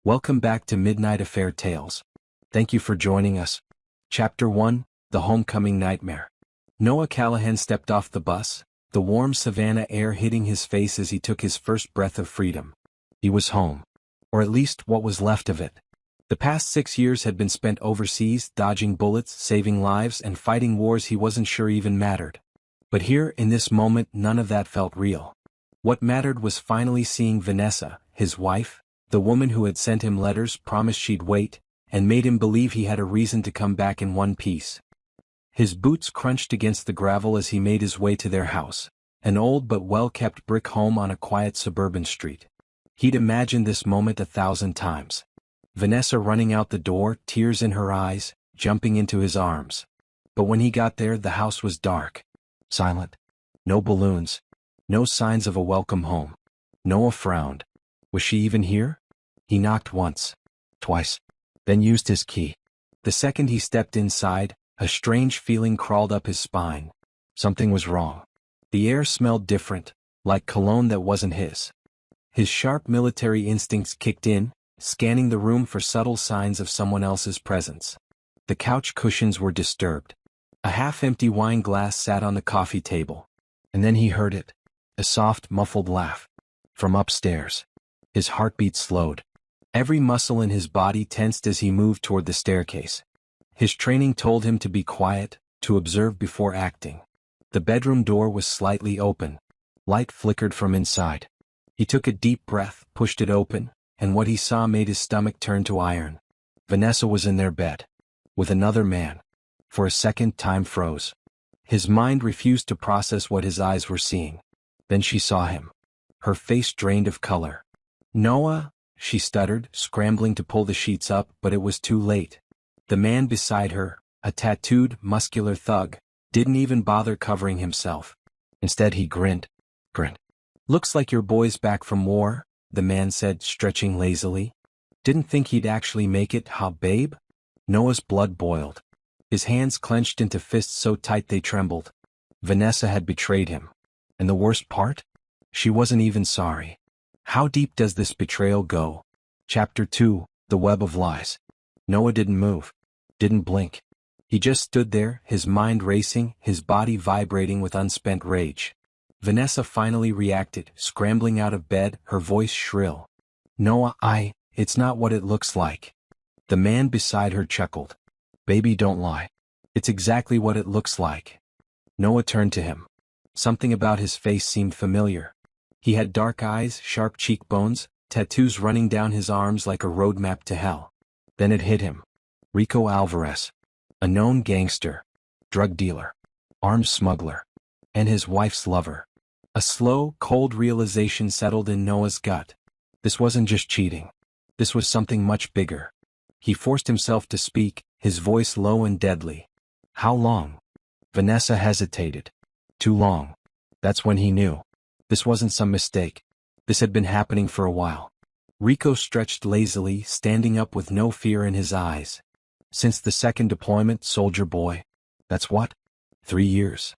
Welcome back to Midnight Affair Tales. Thank you for joining us. Chapter 1, The Homecoming Nightmare. Noah Callahan stepped off the bus, the warm savannah air hitting his face as he took his first breath of freedom. He was home. Or at least what was left of it. The past 6 years had been spent overseas, dodging bullets, saving lives, and fighting wars he wasn't sure even mattered. But here, in this moment, none of that felt real. What mattered was finally seeing Vanessa, his wife, the woman who had sent him letters, promised she'd wait, and made him believe he had a reason to come back in one piece. His boots crunched against the gravel as he made his way to their house, an old but well-kept brick home on a quiet suburban street. He'd imagined this moment 1,000 times. Vanessa running out the door, tears in her eyes, jumping into his arms. But when he got there, the house was dark. Silent. No balloons. No signs of a welcome home. Noah frowned. Was she even here? He knocked once. Twice. Then used his key. The second he stepped inside, a strange feeling crawled up his spine. Something was wrong. The air smelled different, like cologne that wasn't his. His sharp military instincts kicked in, scanning the room for subtle signs of someone else's presence. The couch cushions were disturbed. A half-empty wine glass sat on the coffee table. And then he heard it. A soft, muffled laugh. From upstairs. His heartbeat slowed. Every muscle in his body tensed as he moved toward the staircase. His training told him to be quiet, to observe before acting. The bedroom door was slightly open. Light flickered from inside. He took a deep breath, pushed it open, and what he saw made his stomach turn to iron. Vanessa was in their bed. With another man. For a second, time froze. His mind refused to process what his eyes were seeing. Then she saw him. Her face drained of color. "Noah," she stuttered, scrambling to pull the sheets up, but it was too late. The man beside her, a tattooed, muscular thug, didn't even bother covering himself. Instead he grinned. "Looks like your boy's back from war," the man said, stretching lazily. "Didn't think he'd actually make it, huh, babe?" Noah's blood boiled. His hands clenched into fists so tight they trembled. Vanessa had betrayed him. And the worst part? She wasn't even sorry. How deep does this betrayal go? Chapter 2, The Web of Lies. Noah didn't move. Didn't blink. He just stood there, his mind racing, his body vibrating with unspent rage. Vanessa finally reacted, scrambling out of bed, her voice shrill. "Noah, it's not what it looks like." The man beside her chuckled. "Baby, don't lie. It's exactly what it looks like." Noah turned to him. Something about his face seemed familiar. He had dark eyes, sharp cheekbones, tattoos running down his arms like a roadmap to hell. Then it hit him. Rico Alvarez. A known gangster. Drug dealer. Arms smuggler. And his wife's lover. A slow, cold realization settled in Noah's gut. This wasn't just cheating. This was something much bigger. He forced himself to speak, his voice low and deadly. "How long?" Vanessa hesitated. "Too long." That's when he knew. This wasn't some mistake. This had been happening for a while. Rico stretched lazily, standing up with no fear in his eyes. "Since the second deployment, soldier boy." "That's what?" 3 years.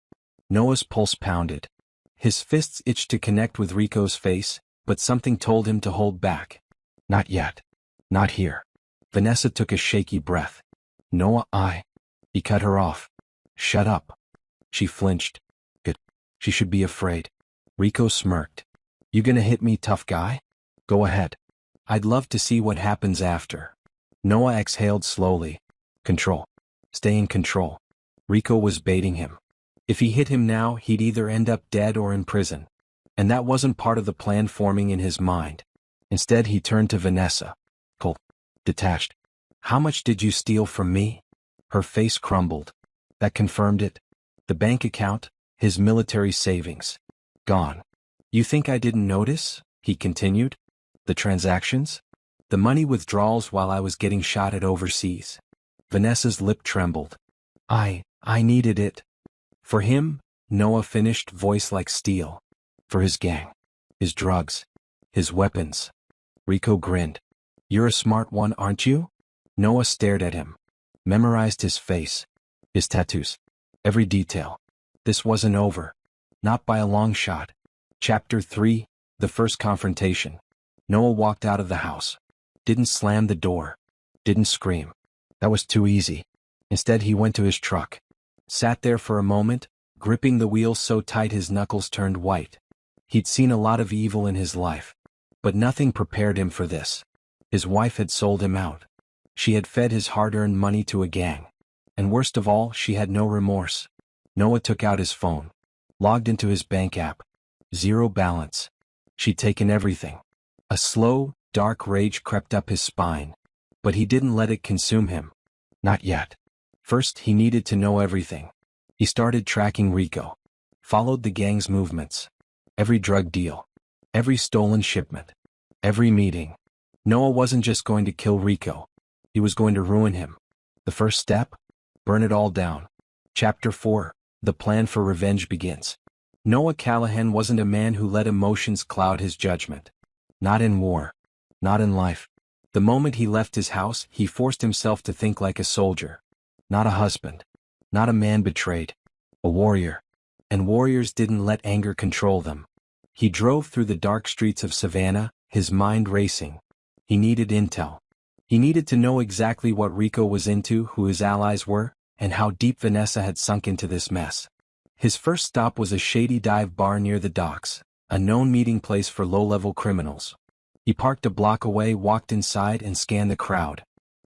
Noah's pulse pounded. His fists itched to connect with Rico's face, but something told him to hold back. "Not yet. Not here." Vanessa took a shaky breath. "Noah, He cut her off. "Shut up." She flinched. "Good. She should be afraid." Rico smirked. "You gonna hit me, tough guy? Go ahead. I'd love to see what happens after." Noah exhaled slowly. Control. Stay in control. Rico was baiting him. If he hit him now, he'd either end up dead or in prison. And that wasn't part of the plan forming in his mind. Instead, he turned to Vanessa. Cold. Detached. "How much did you steal from me?" Her face crumbled. That confirmed it. The bank account, his military savings. Gone. "You think I didn't notice?" he continued. "The transactions? The money withdrawals while I was getting shot at overseas." Vanessa's lip trembled. I needed it." "For him," Noah finished, voice like steel. "For his gang. His drugs. His weapons." Rico grinned. "You're a smart one, aren't you?" Noah stared at him. Memorized his face. His tattoos. Every detail. This wasn't over. Not by a long shot. Chapter 3, The First Confrontation. Noah walked out of the house. Didn't slam the door. Didn't scream. That was too easy. Instead, he went to his truck. Sat there for a moment, gripping the wheel so tight his knuckles turned white. He'd seen a lot of evil in his life, but nothing prepared him for this. His wife had sold him out. She had fed his hard-earned money to a gang. And worst of all, she had no remorse. Noah took out his phone. Logged into his bank app. Zero balance. She'd taken everything. A slow, dark rage crept up his spine. But he didn't let it consume him. Not yet. First, he needed to know everything. He started tracking Rico. Followed the gang's movements. Every drug deal. Every stolen shipment. Every meeting. Noah wasn't just going to kill Rico. He was going to ruin him. The first step? Burn it all down. Chapter 4. The plan for revenge begins. Noah Callahan wasn't a man who let emotions cloud his judgment. Not in war. Not in life. The moment he left his house, he forced himself to think like a soldier. Not a husband. Not a man betrayed. A warrior. And warriors didn't let anger control them. He drove through the dark streets of Savannah, his mind racing. He needed intel. He needed to know exactly what Rico was into, who his allies were, and how deep Vanessa had sunk into this mess. His first stop was a shady dive bar near the docks, a known meeting place for low-level criminals. He parked a block away, walked inside, and scanned the crowd.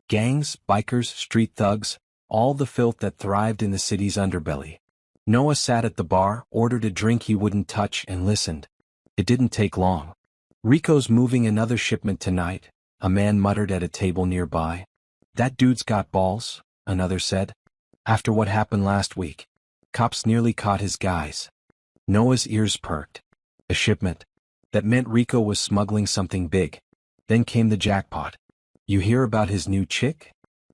Gangs, bikers, street thugs, all the filth that thrived in the city's underbelly. Noah sat at the bar, ordered a drink he wouldn't touch, and listened. It didn't take long. "Rico's moving another shipment tonight," a man muttered at a table nearby. "That dude's got balls," another said. "After what happened last week, cops nearly caught his guys." Noah's ears perked. A shipment. That meant Rico was smuggling something big. Then came the jackpot. "You hear about his new chick?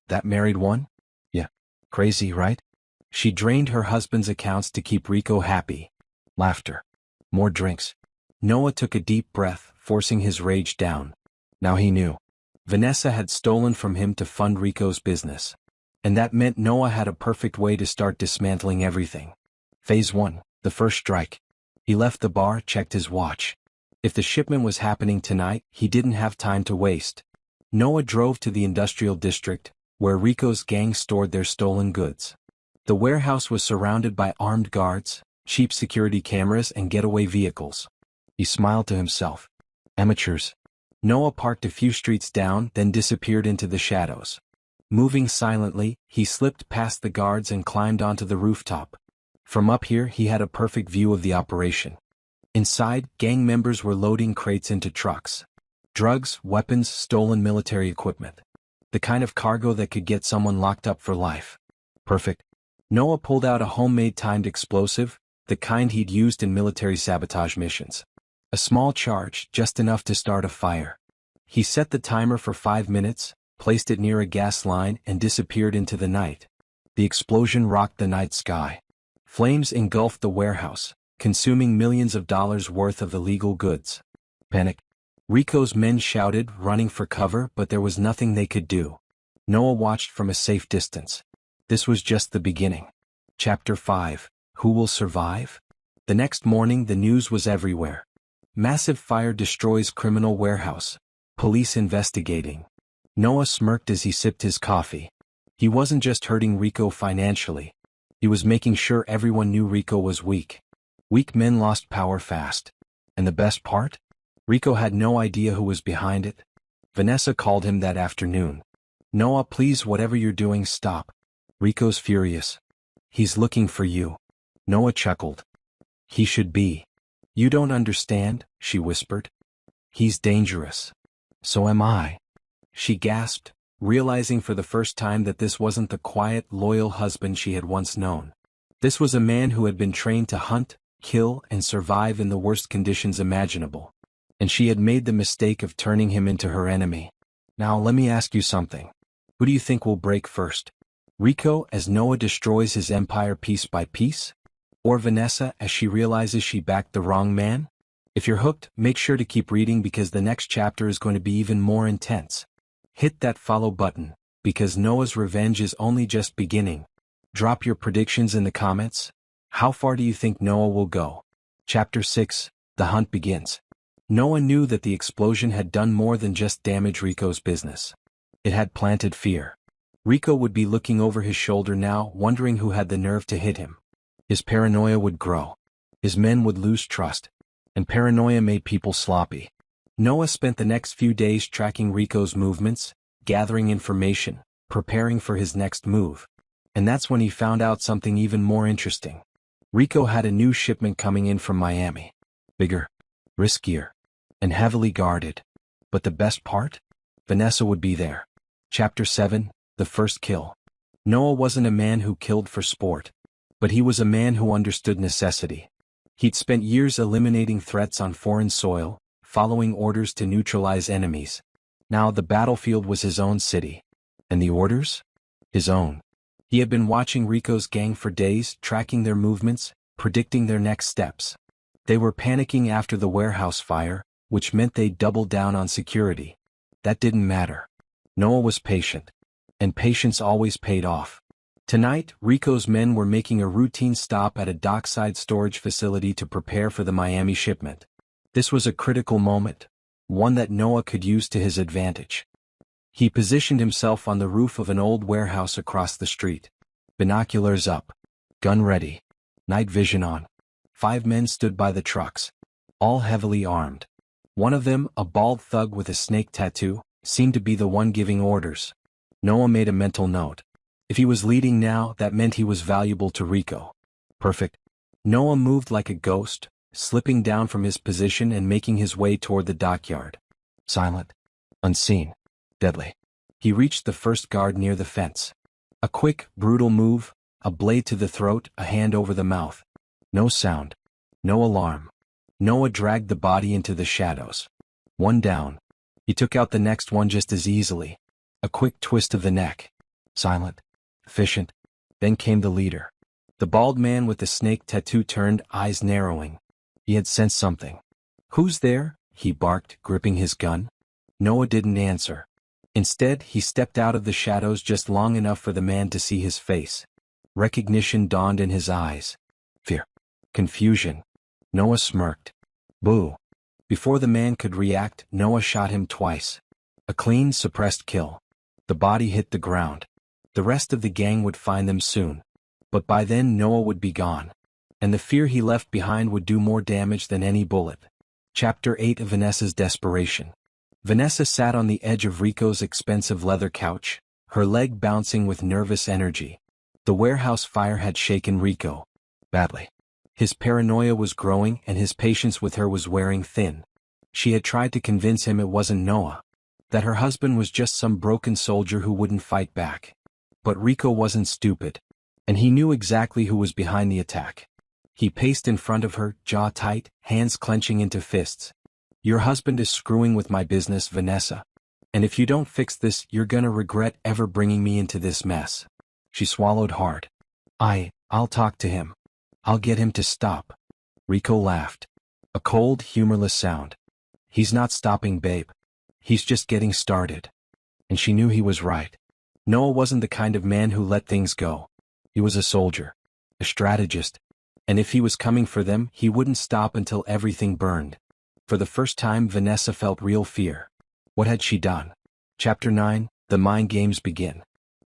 That married one? Yeah. Crazy, right? She drained her husband's accounts to keep Rico happy." Laughter. More drinks. Noah took a deep breath, forcing his rage down. Now he knew. Vanessa had stolen from him to fund Rico's business. And that meant Noah had a perfect way to start dismantling everything. Phase 1, the first strike. He left the bar, checked his watch. If the shipment was happening tonight, he didn't have time to waste. Noah drove to the industrial district, where Rico's gang stored their stolen goods. The warehouse was surrounded by armed guards, cheap security cameras, and getaway vehicles. He smiled to himself. Amateurs. Noah parked a few streets down, then disappeared into the shadows. Moving silently, he slipped past the guards and climbed onto the rooftop. From up here, he had a perfect view of the operation. Inside, gang members were loading crates into trucks. Drugs, weapons, stolen military equipment. The kind of cargo that could get someone locked up for life. Perfect. Noah pulled out a homemade timed explosive, the kind he'd used in military sabotage missions. A small charge, just enough to start a fire. He set the timer for 5 minutes, placed it near a gas line, and disappeared into the night. The explosion rocked the night sky. Flames engulfed the warehouse, consuming millions of dollars worth of illegal goods. Panic. Rico's men shouted, running for cover, but there was nothing they could do. Noah watched from a safe distance. This was just the beginning. Chapter 5. Who will survive? The next morning, the news was everywhere. Massive fire destroys criminal warehouse. Police investigating. Noah smirked as he sipped his coffee. He wasn't just hurting Rico financially. He was making sure everyone knew Rico was weak. Weak men lost power fast. And the best part? Rico had no idea who was behind it. Vanessa called him that afternoon. "Noah, please, whatever you're doing, stop. Rico's furious. He's looking for you." Noah chuckled. "He should be." "You don't understand," she whispered. "He's dangerous." "So am I." She gasped, realizing for the first time that this wasn't the quiet, loyal husband she had once known. This was a man who had been trained to hunt, kill, and survive in the worst conditions imaginable. And she had made the mistake of turning him into her enemy. "Now let me ask you something. Who do you think will break first? Rico as Noah destroys his empire piece by piece? Or Vanessa as she realizes she backed the wrong man? If you're hooked, make sure to keep reading because the next chapter is going to be even more intense. Hit that follow button, because Noah's revenge is only just beginning. Drop your predictions in the comments. How far do you think Noah will go? Chapter 6. The hunt begins. Noah knew that the explosion had done more than just damage Rico's business. It had planted fear. Rico would be looking over his shoulder now, wondering who had the nerve to hit him. His paranoia would grow. His men would lose trust. And paranoia made people sloppy. Noah spent the next few days tracking Rico's movements, gathering information, preparing for his next move. And that's when he found out something even more interesting. Rico had a new shipment coming in from Miami. Bigger, riskier, and heavily guarded. But the best part? Vanessa would be there. Chapter 7, The First Kill. Noah wasn't a man who killed for sport. But he was a man who understood necessity. He'd spent years eliminating threats on foreign soil, following orders to neutralize enemies. Now the battlefield was his own city. And the orders? His own. He had been watching Rico's gang for days, tracking their movements, predicting their next steps. They were panicking after the warehouse fire, which meant they'd double down on security. That didn't matter. Noah was patient. And patience always paid off. Tonight, Rico's men were making a routine stop at a dockside storage facility to prepare for the Miami shipment. This was a critical moment, one that Noah could use to his advantage. He positioned himself on the roof of an old warehouse across the street. Binoculars up. Gun ready. Night vision on. 5 men stood by the trucks. All heavily armed. One of them, a bald thug with a snake tattoo, seemed to be the one giving orders. Noah made a mental note. If he was leading now, that meant he was valuable to Rico. Perfect. Noah moved like a ghost, slipping down from his position and making his way toward the dockyard. Silent. Unseen. Deadly. He reached the first guard near the fence. A quick, brutal move, a blade to the throat, a hand over the mouth. No sound. No alarm. Noah dragged the body into the shadows. One down. He took out the next one just as easily. A quick twist of the neck. Silent. Efficient. Then came the leader. The bald man with the snake tattoo turned, eyes narrowing. He had sensed something. "Who's there?" he barked, gripping his gun. Noah didn't answer. Instead, he stepped out of the shadows just long enough for the man to see his face. Recognition dawned in his eyes. Fear. Confusion. Noah smirked. Boo. Before the man could react, Noah shot him twice. A clean, suppressed kill. The body hit the ground. The rest of the gang would find them soon. But by then Noah would be gone. And the fear he left behind would do more damage than any bullet. Chapter 8 of Vanessa's Desperation. Vanessa sat on the edge of Rico's expensive leather couch, her leg bouncing with nervous energy. The warehouse fire had shaken Rico. Badly. His paranoia was growing and his patience with her was wearing thin. She had tried to convince him it wasn't Noah. That her husband was just some broken soldier who wouldn't fight back. But Rico wasn't stupid. And he knew exactly who was behind the attack. He paced in front of her, jaw tight, hands clenching into fists. "Your husband is screwing with my business, Vanessa. And if you don't fix this, you're gonna regret ever bringing me into this mess." She swallowed hard. I'll talk to him. I'll get him to stop." Rico laughed. A cold, humorless sound. "He's not stopping, babe. He's just getting started." And she knew he was right. Noah wasn't the kind of man who let things go. He was a soldier. A strategist. And if he was coming for them, he wouldn't stop until everything burned. For the first time, Vanessa felt real fear. What had she done? Chapter 9, The Mind Games Begin.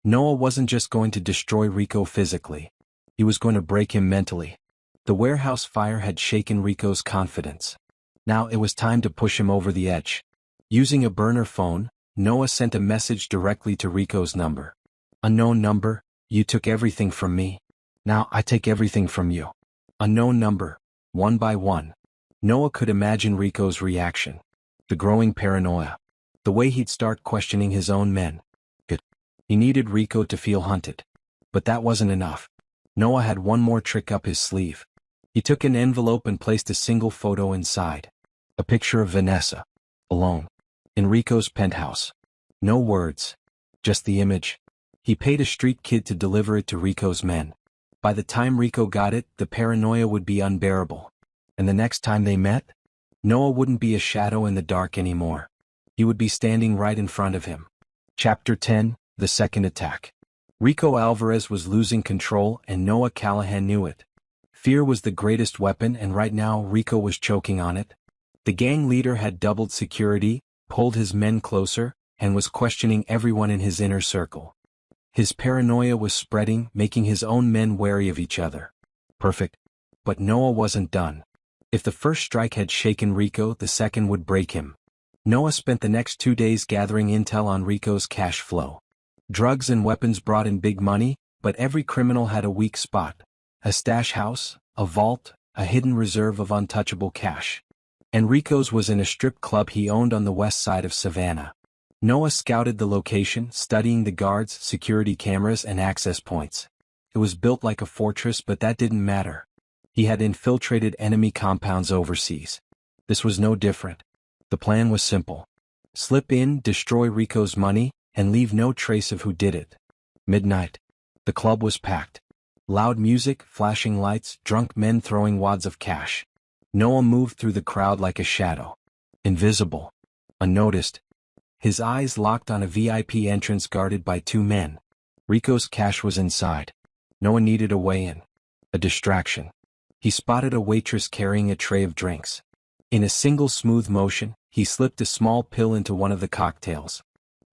Noah wasn't just going to destroy Rico physically. He was going to break him mentally. The warehouse fire had shaken Rico's confidence. Now it was time to push him over the edge. Using a burner phone, Noah sent a message directly to Rico's number. "Unknown number, you took everything from me. Now I take everything from you." Unknown number, one by one. Noah could imagine Rico's reaction. The growing paranoia. The way he'd start questioning his own men. He needed Rico to feel hunted. But that wasn't enough. Noah had one more trick up his sleeve. He took an envelope and placed a single photo inside. A picture of Vanessa. Alone. In Rico's penthouse. No words. Just the image. He paid a street kid to deliver it to Rico's men. By the time Rico got it, the paranoia would be unbearable. And the next time they met, Noah wouldn't be a shadow in the dark anymore. He would be standing right in front of him. Chapter 10, The Second Attack. Rico Alvarez was losing control and Noah Callahan knew it. Fear was the greatest weapon and right now Rico was choking on it. The gang leader had doubled security, pulled his men closer, and was questioning everyone in his inner circle. His paranoia was spreading, making his own men wary of each other. Perfect. But Noah wasn't done. If the first strike had shaken Rico, the second would break him. Noah spent the next 2 days gathering intel on Rico's cash flow. Drugs and weapons brought in big money, but every criminal had a weak spot. A stash house, a vault, a hidden reserve of untouchable cash. And Rico's was in a strip club he owned on the west side of Savannah. Noah scouted the location, studying the guards, security cameras, and access points. It was built like a fortress, but that didn't matter. He had infiltrated enemy compounds overseas. This was no different. The plan was simple. Slip in, destroy Rico's money, and leave no trace of who did it. Midnight. The club was packed. Loud music, flashing lights, drunk men throwing wads of cash. Noah moved through the crowd like a shadow. Invisible. Unnoticed. His eyes locked on a VIP entrance guarded by 2 men. Rico's cash was inside. Noah needed a way in. A distraction. He spotted a waitress carrying a tray of drinks. In a single smooth motion, he slipped a small pill into one of the cocktails.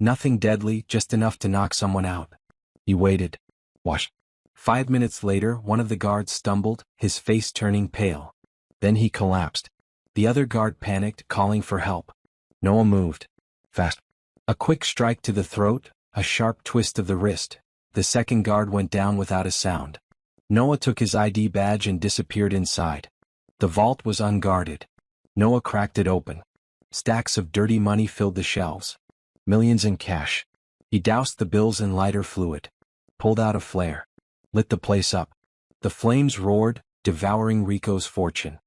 Nothing deadly, just enough to knock someone out. He waited. Watched. 5 minutes later, one of the guards stumbled, his face turning pale. Then he collapsed. The other guard panicked, calling for help. Noah moved. Fast. A quick strike to the throat, a sharp twist of the wrist. The second guard went down without a sound. Noah took his ID badge and disappeared inside. The vault was unguarded. Noah cracked it open. Stacks of dirty money filled the shelves. Millions in cash. He doused the bills in lighter fluid. Pulled out a flare. Lit the place up. The flames roared, devouring Rico's fortune.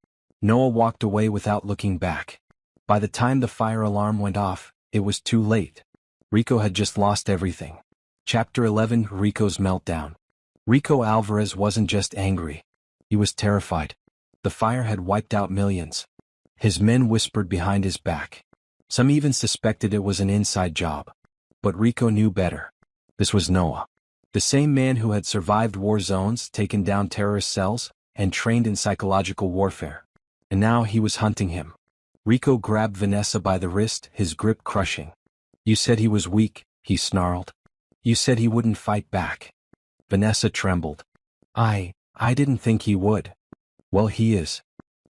Noah walked away without looking back. By the time the fire alarm went off, it was too late. Rico had just lost everything. Chapter 11: Rico's Meltdown. Rico Alvarez wasn't just angry. He was terrified. The fire had wiped out millions. His men whispered behind his back. Some even suspected it was an inside job. But Rico knew better. This was Noah. The same man who had survived war zones, taken down terrorist cells, and trained in psychological warfare. And now he was hunting him. Rico grabbed Vanessa by the wrist, his grip crushing. "You said he was weak," he snarled. "You said he wouldn't fight back." Vanessa trembled. I didn't think he would." "Well, he is."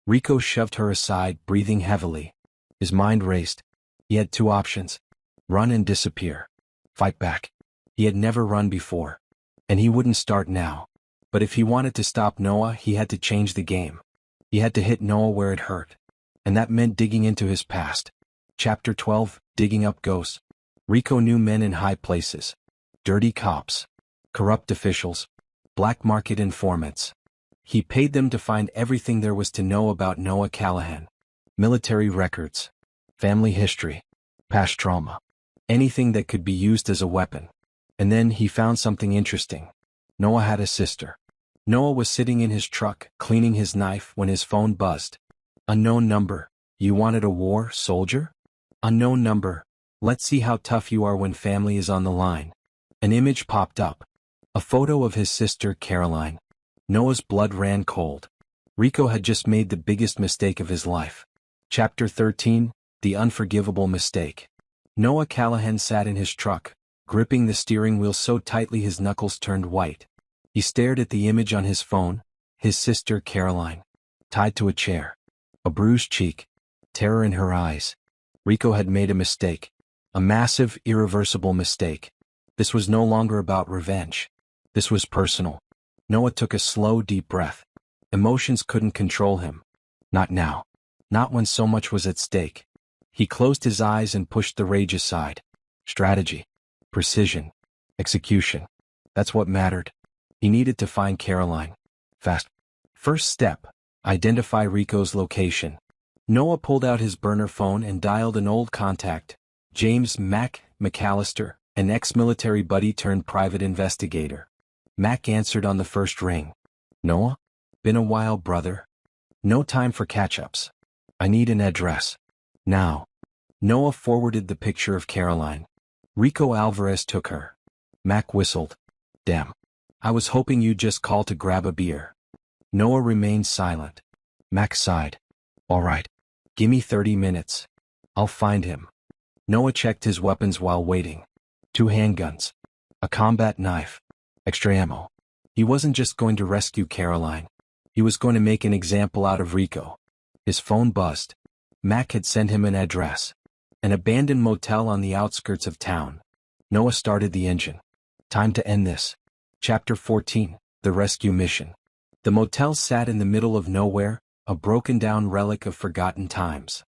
Rico shoved her aside, breathing heavily. His mind raced. He had 2 options. Run and disappear. Fight back. He had never run before. And he wouldn't start now. But if he wanted to stop Noah, he had to change the game. He had to hit Noah where it hurt. And that meant digging into his past. Chapter 12: Digging Up Ghosts. Rico knew men in high places. Dirty cops. Corrupt officials. Black market informants. He paid them to find everything there was to know about Noah Callahan. Military records. Family history. Past trauma. Anything that could be used as a weapon. And then he found something interesting. Noah had a sister. Noah was sitting in his truck, cleaning his knife, when his phone buzzed. Unknown number. "You wanted a war, soldier?" Unknown number. "Let's see how tough you are when family is on the line." An image popped up. A photo of his sister, Caroline. Noah's blood ran cold. Rico had just made the biggest mistake of his life. Chapter 13: The Unforgivable Mistake. Noah Callahan sat in his truck, gripping the steering wheel so tightly his knuckles turned white. He stared at the image on his phone, his sister, Caroline, tied to a chair. A bruised cheek. Terror in her eyes. Rico had made a mistake. A massive, irreversible mistake. This was no longer about revenge. This was personal. Noah took a slow, deep breath. Emotions couldn't control him. Not now. Not when so much was at stake. He closed his eyes and pushed the rage aside. Strategy. Precision. Execution. That's what mattered. He needed to find Caroline. Fast. First step. Identify Rico's location. Noah pulled out his burner phone and dialed an old contact. James "Mac" McAllister, an ex-military buddy turned private investigator. Mac answered on the first ring. "Noah? Been a while, brother. No time for catch-ups. I need an address. Now." Noah forwarded the picture of Caroline. Rico Alvarez took her. Mac whistled. "Damn. I was hoping you'd just call to grab a beer." Noah remained silent. Mac sighed. "All right. Gimme 30 minutes. I'll find him. Noah checked his weapons while waiting. 2 handguns. A combat knife. Extra ammo. He wasn't just going to rescue Caroline. He was going to make an example out of Rico. His phone buzzed. Mac had sent him an address. An abandoned motel on the outskirts of town. Noah started the engine. Time to end this. Chapter 14, The Rescue Mission. The motel sat in the middle of nowhere, a broken-down relic of forgotten times.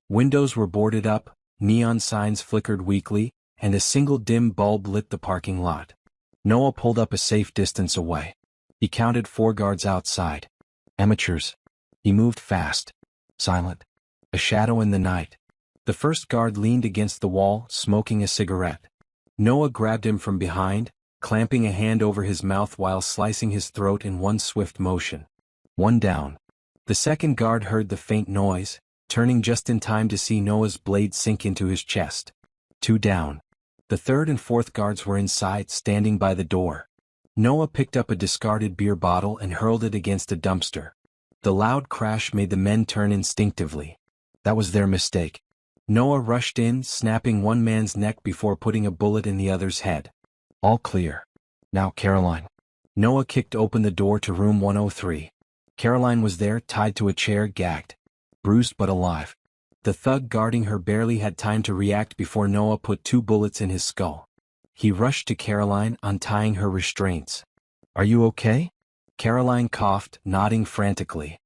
Windows were boarded up, neon signs flickered weakly, and a single dim bulb lit the parking lot. Noah pulled up a safe distance away. He counted 4 guards outside. Amateurs. He moved fast. Silent. A shadow in the night. The first guard leaned against the wall, smoking a cigarette. Noah grabbed him from behind, clamping a hand over his mouth while slicing his throat in one swift motion. 1 down. The second guard heard the faint noise, turning just in time to see Noah's blade sink into his chest. 2 down. The third and fourth guards were inside, standing by the door. Noah picked up a discarded beer bottle and hurled it against a dumpster. The loud crash made the men turn instinctively. That was their mistake. Noah rushed in, snapping one man's neck before putting a bullet in the other's head. All clear. Now Caroline. Noah kicked open the door to room 103. Caroline was there, tied to a chair, gagged. Bruised but alive. The thug guarding her barely had time to react before Noah put 2 bullets in his skull. He rushed to Caroline, untying her restraints. Are you okay? Caroline coughed, nodding frantically.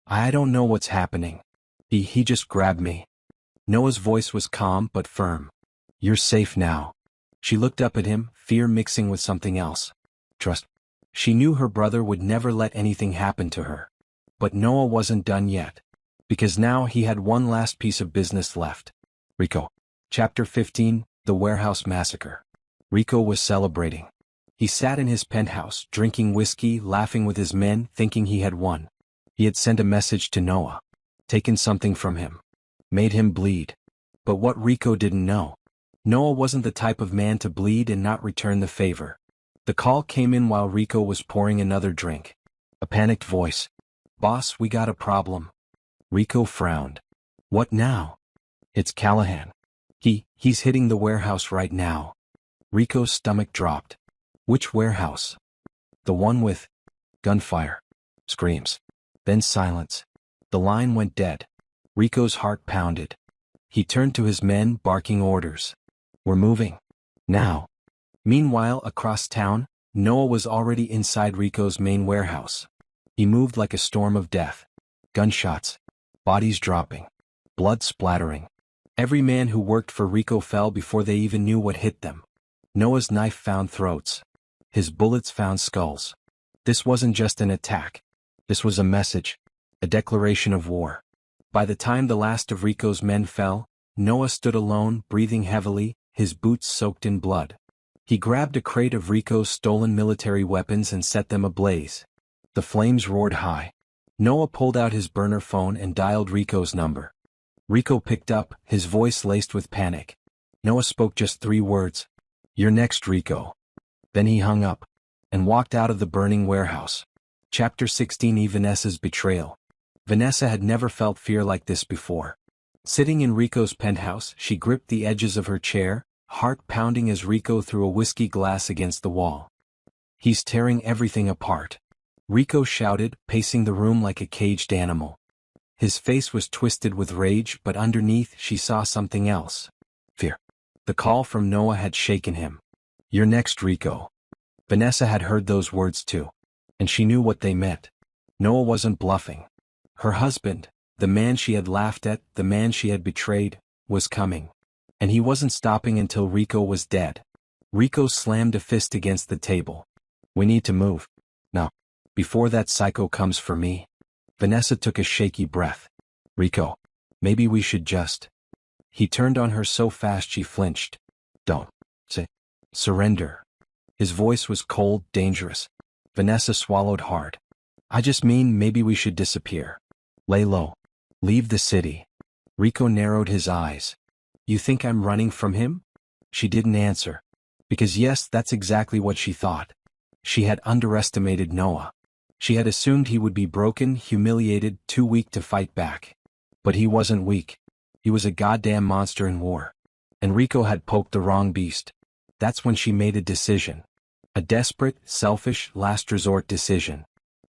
I don't know what's happening. He just grabbed me. Noah's voice was calm but firm. You're safe now. She looked up at him, fear mixing with something else. Trust. She knew her brother would never let anything happen to her. But Noah wasn't done yet. Because now he had one last piece of business left. Rico. Chapter 15, The Warehouse Massacre. Rico was celebrating. He sat in his penthouse, drinking whiskey, laughing with his men, thinking he had won. He had sent a message to Noah. Taken something from him. Made him bleed. But what Rico didn't know. Noah wasn't the type of man to bleed and not return the favor. The call came in while Rico was pouring another drink. A panicked voice. Boss, we got a problem. Rico frowned. What now? It's Callahan. He's hitting the warehouse right now. Rico's stomach dropped. Which warehouse? The one with gunfire. Screams. Then silence. The line went dead. Rico's heart pounded. He turned to his men, barking orders. We're moving. Now. Meanwhile, across town, Noah was already inside Rico's main warehouse. He moved like a storm of death. Gunshots. Bodies dropping. Blood splattering. Every man who worked for Rico fell before they even knew what hit them. Noah's knife found throats. His bullets found skulls. This wasn't just an attack. This was a message. A declaration of war. By the time the last of Rico's men fell, Noah stood alone, breathing heavily, his boots soaked in blood. He grabbed a crate of Rico's stolen military weapons and set them ablaze. The flames roared high. Noah pulled out his burner phone and dialed Rico's number. Rico picked up, his voice laced with panic. Noah spoke just 3 words. You're next, Rico. Then he hung up and walked out of the burning warehouse. Chapter 16, Vanessa's betrayal. Vanessa had never felt fear like this before. Sitting in Rico's penthouse, she gripped the edges of her chair, heart pounding as Rico threw a whiskey glass against the wall. He's tearing everything apart. Rico shouted, pacing the room like a caged animal. His face was twisted with rage, but underneath she saw something else. Fear. The call from Noah had shaken him. You're next, Rico. Vanessa had heard those words too. And she knew what they meant. Noah wasn't bluffing. Her husband, the man she had laughed at, the man she had betrayed, was coming. And he wasn't stopping until Rico was dead. Rico slammed a fist against the table. We need to move. Now. Before that psycho comes for me. Vanessa took a shaky breath. Rico. Maybe we should just. He turned on her so fast she flinched. Don't. Say. Surrender. His voice was cold, dangerous. Vanessa swallowed hard. I just mean maybe we should disappear. Lay low. Leave the city. Rico narrowed his eyes. You think I'm running from him? She didn't answer. Because yes, that's exactly what she thought. She had underestimated Noah. She had assumed he would be broken, humiliated, too weak to fight back. But he wasn't weak. He was a goddamn monster in war. And Rico had poked the wrong beast. That's when she made a decision. A desperate, selfish, last resort decision.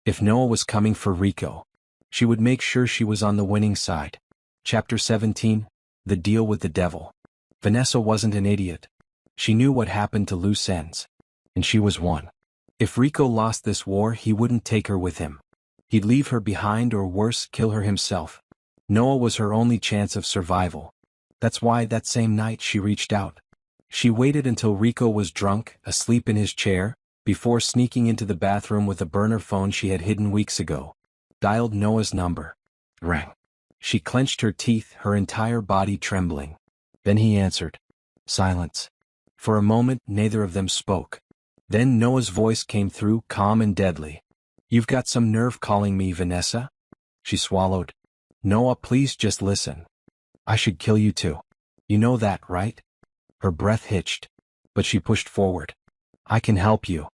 If Noah was coming for Rico, she would make sure she was on the winning side. Chapter 17, The Deal with the Devil. Vanessa wasn't an idiot. She knew what happened to loose ends. And she was one. If Rico lost this war, he wouldn't take her with him. He'd leave her behind or worse, kill her himself. Noah was her only chance of survival. That's why that same night she reached out. She waited until Rico was drunk, asleep in his chair, before sneaking into the bathroom with a burner phone she had hidden weeks ago. Dialed Noah's number. Rang. She clenched her teeth, her entire body trembling. Then he answered. Silence. For a moment, neither of them spoke. Then Noah's voice came through, calm and deadly. You've got some nerve calling me, Vanessa? She swallowed. Noah, please just listen. I should kill you too. You know that, right? Her breath hitched. But she pushed forward. I can help you.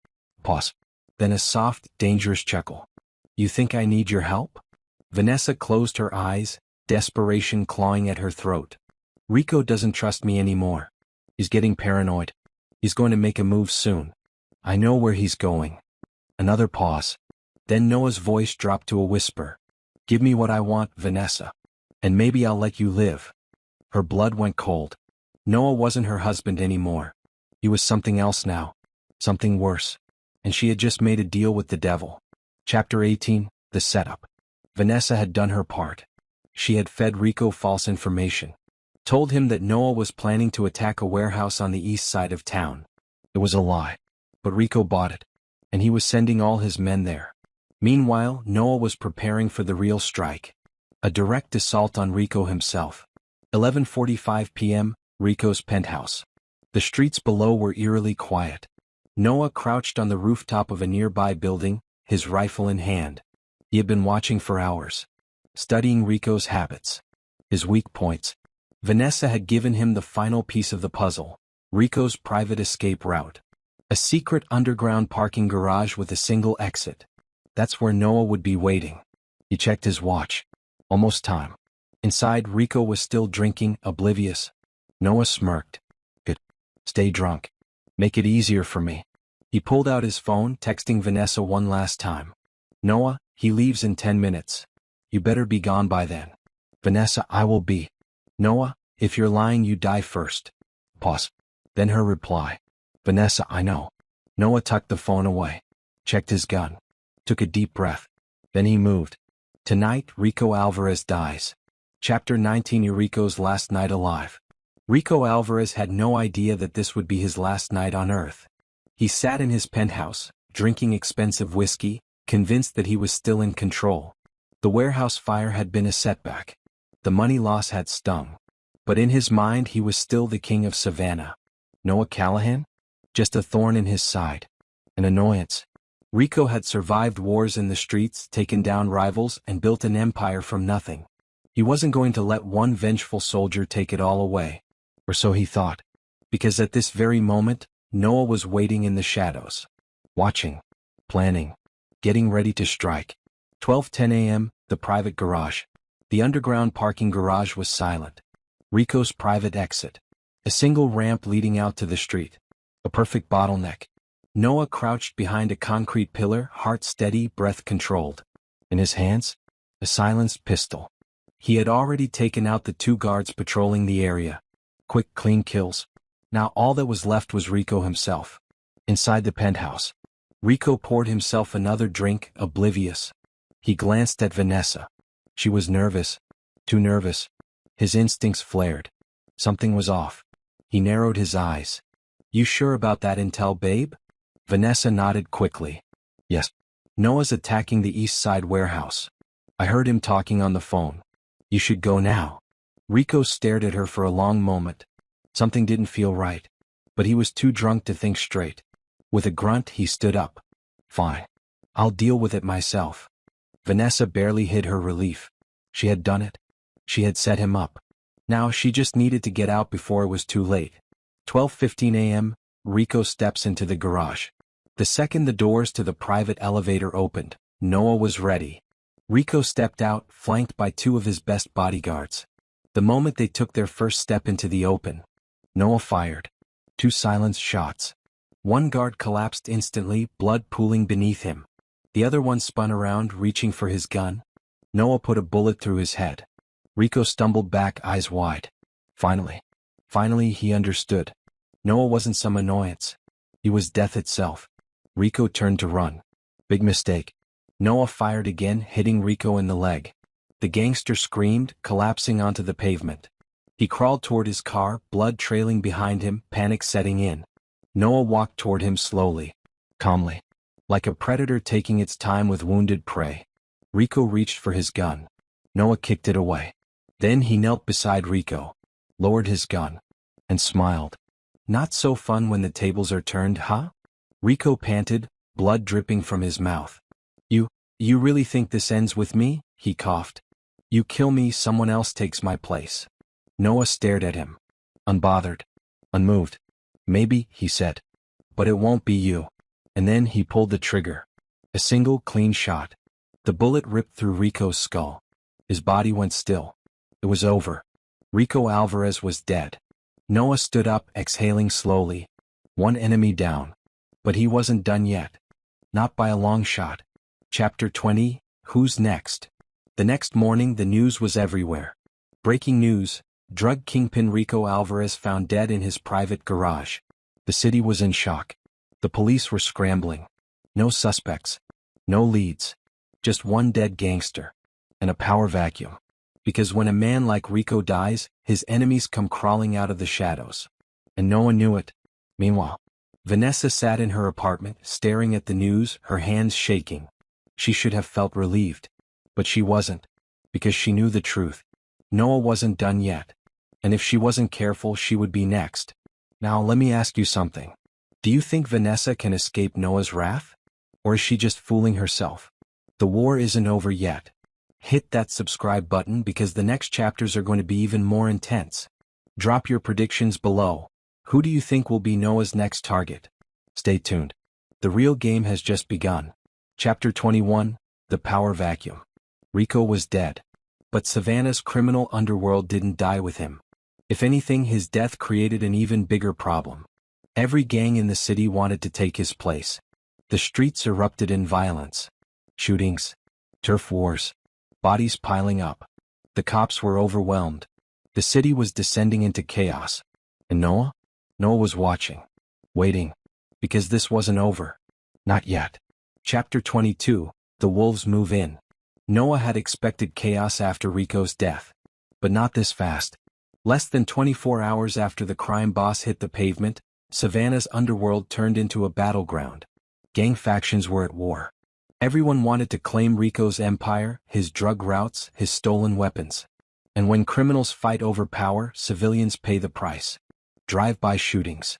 Pause. Then a soft, dangerous chuckle. You think I need your help? Vanessa closed her eyes, desperation clawing at her throat. Rico doesn't trust me anymore. He's getting paranoid. He's going to make a move soon. I know where he's going. Another pause. Then Noah's voice dropped to a whisper. Give me what I want, Vanessa. And maybe I'll let you live. Her blood went cold. Noah wasn't her husband anymore. He was something else now. Something worse. And she had just made a deal with the devil. Chapter 18, The Setup. Vanessa had done her part. She had fed Rico false information. Told him that Noah was planning to attack a warehouse on the east side of town. It was a lie. But Rico bought it. And he was sending all his men there. Meanwhile, Noah was preparing for the real strike. A direct assault on Rico himself. 11:45 p.m., Rico's penthouse. The streets below were eerily quiet. Noah crouched on the rooftop of a nearby building, his rifle in hand. He had been watching for hours. Studying Rico's habits. His weak points. Vanessa had given him the final piece of the puzzle. Rico's private escape route. A secret underground parking garage with a single exit. That's where Noah would be waiting. He checked his watch. Almost time. Inside, Rico was still drinking, oblivious. Noah smirked. Good. Stay drunk. Make it easier for me. He pulled out his phone, texting Vanessa one last time. Noah, he leaves in 10 minutes. You better be gone by then. Vanessa, I will be. Noah, if you're lying, you die first. Pause. Then her reply. Vanessa, I know. Noah tucked the phone away. Checked his gun. Took a deep breath. Then he moved. Tonight, Rico Alvarez dies. Chapter 19, Rico's last night alive. Rico Alvarez had no idea that this would be his last night on Earth. He sat in his penthouse, drinking expensive whiskey, convinced that he was still in control. The warehouse fire had been a setback. The money loss had stung. But in his mind he was still the king of Savannah. Noah Callahan? Just a thorn in his side. An annoyance. Rico had survived wars in the streets, taken down rivals, and built an empire from nothing. He wasn't going to let one vengeful soldier take it all away. Or so he thought. Because at this very moment, Noah was waiting in the shadows. Watching. Planning. Getting ready to strike. 12:10 a.m., the private garage. The underground parking garage was silent. Rico's private exit. A single ramp leading out to the street. A perfect bottleneck. Noah crouched behind a concrete pillar, heart steady, breath controlled. In his hands, a silenced pistol. He had already taken out the 2 guards patrolling the area. Quick, clean kills. Now all that was left was Rico himself. Inside the penthouse. Rico poured himself another drink, oblivious. He glanced at Vanessa. She was nervous. Too nervous. His instincts flared. Something was off. He narrowed his eyes. You sure about that intel, babe? Vanessa nodded quickly. Yes. Noah's attacking the East Side warehouse. I heard him talking on the phone. You should go now. Rico stared at her for a long moment. Something didn't feel right. But he was too drunk to think straight. With a grunt, he stood up. Fine. I'll deal with it myself. Vanessa barely hid her relief. She had done it. She had set him up. Now she just needed to get out before it was too late. 12:15 a.m., Rico steps into the garage. The second the doors to the private elevator opened, Noah was ready. Rico stepped out, flanked by two of his best bodyguards. The moment they took their first step into the open, Noah fired. Two silenced shots. One guard collapsed instantly, blood pooling beneath him. The other one spun around, reaching for his gun. Noah put a bullet through his head. Rico stumbled back, eyes wide. Finally he understood. Noah wasn't some annoyance. He was death itself. Rico turned to run. Big mistake. Noah fired again, hitting Rico in the leg. The gangster screamed, collapsing onto the pavement. He crawled toward his car, blood trailing behind him, panic setting in. Noah walked toward him slowly, calmly, like a predator taking its time with wounded prey. Rico reached for his gun. Noah kicked it away. Then he knelt beside Rico, lowered his gun, and smiled. Not so fun when the tables are turned, huh? Rico panted, blood dripping from his mouth. You really think this ends with me? He coughed. You kill me, someone else takes my place. Noah stared at him, unbothered, unmoved. Maybe, he said. But it won't be you. And then he pulled the trigger. A single, clean shot. The bullet ripped through Rico's skull. His body went still. It was over. Rico Alvarez was dead. Noah stood up, exhaling slowly. One enemy down. But he wasn't done yet. Not by a long shot. Chapter 20, Who's Next? The next morning the news was everywhere. Breaking news, drug kingpin Rico Alvarez found dead in his private garage. The city was in shock. The police were scrambling. No suspects. No leads. Just one dead gangster. And a power vacuum. Because when a man like Rico dies, his enemies come crawling out of the shadows. And no one knew it. Meanwhile, Vanessa sat in her apartment, staring at the news, her hands shaking. She should have felt relieved. But she wasn't. Because she knew the truth. Noah wasn't done yet. And if she wasn't careful, she would be next. Now let me ask you something. Do you think Vanessa can escape Noah's wrath? Or is she just fooling herself? The war isn't over yet. Hit that subscribe button because the next chapters are going to be even more intense. Drop your predictions below. Who do you think will be Noah's next target? Stay tuned. The real game has just begun. Chapter 21, The Power Vacuum. Rico was dead. But Savannah's criminal underworld didn't die with him. If anything, his death created an even bigger problem. Every gang in the city wanted to take his place. The streets erupted in violence. Shootings. Turf wars. Bodies piling up. The cops were overwhelmed. The city was descending into chaos. And Noah? Noah was watching. Waiting. Because this wasn't over. Not yet. Chapter 22, The Wolves Move In. Noah had expected chaos after Rico's death. But not this fast. Less than 24 hours after the crime boss hit the pavement, Savannah's underworld turned into a battleground. Gang factions were at war. Everyone wanted to claim Rico's empire, his drug routes, his stolen weapons. And when criminals fight over power, civilians pay the price. Drive-by shootings.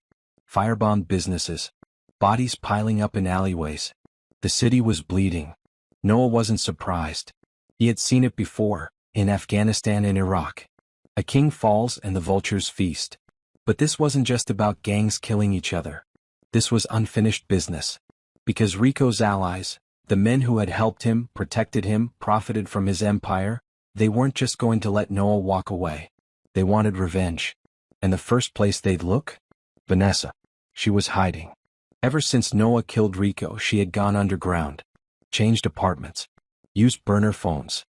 Firebombed businesses. Bodies piling up in alleyways. The city was bleeding. Noah wasn't surprised. He had seen it before, in Afghanistan and Iraq. A king falls and the vultures feast. But this wasn't just about gangs killing each other. This was unfinished business. Because Rico's allies, the men who had helped him, protected him, profited from his empire, they weren't just going to let Noah walk away. They wanted revenge. And the first place they'd look? Vanessa. She was hiding. Ever since Noah killed Rico, she had gone underground. Changed apartments. Used burner phones.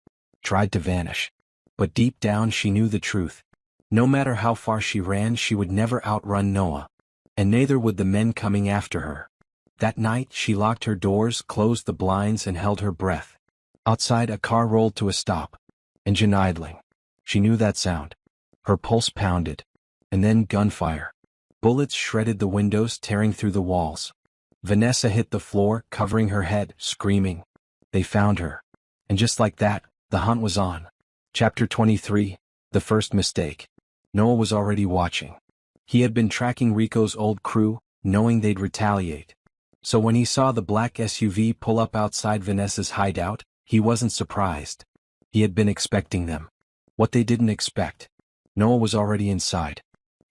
Tried to vanish. But deep down she knew the truth. No matter how far she ran, she would never outrun Noah. And neither would the men coming after her. That night she locked her doors, closed the blinds and held her breath. Outside a car rolled to a stop. Engine idling. She knew that sound. Her pulse pounded. And then gunfire. Bullets shredded the windows, tearing through the walls. Vanessa hit the floor, covering her head, screaming. They found her. And just like that, the hunt was on. Chapter 23, The First Mistake. Noah was already watching. He had been tracking Rico's old crew, knowing they'd retaliate. So when he saw the black SUV pull up outside Vanessa's hideout, he wasn't surprised. He had been expecting them. What they didn't expect. Noah was already inside.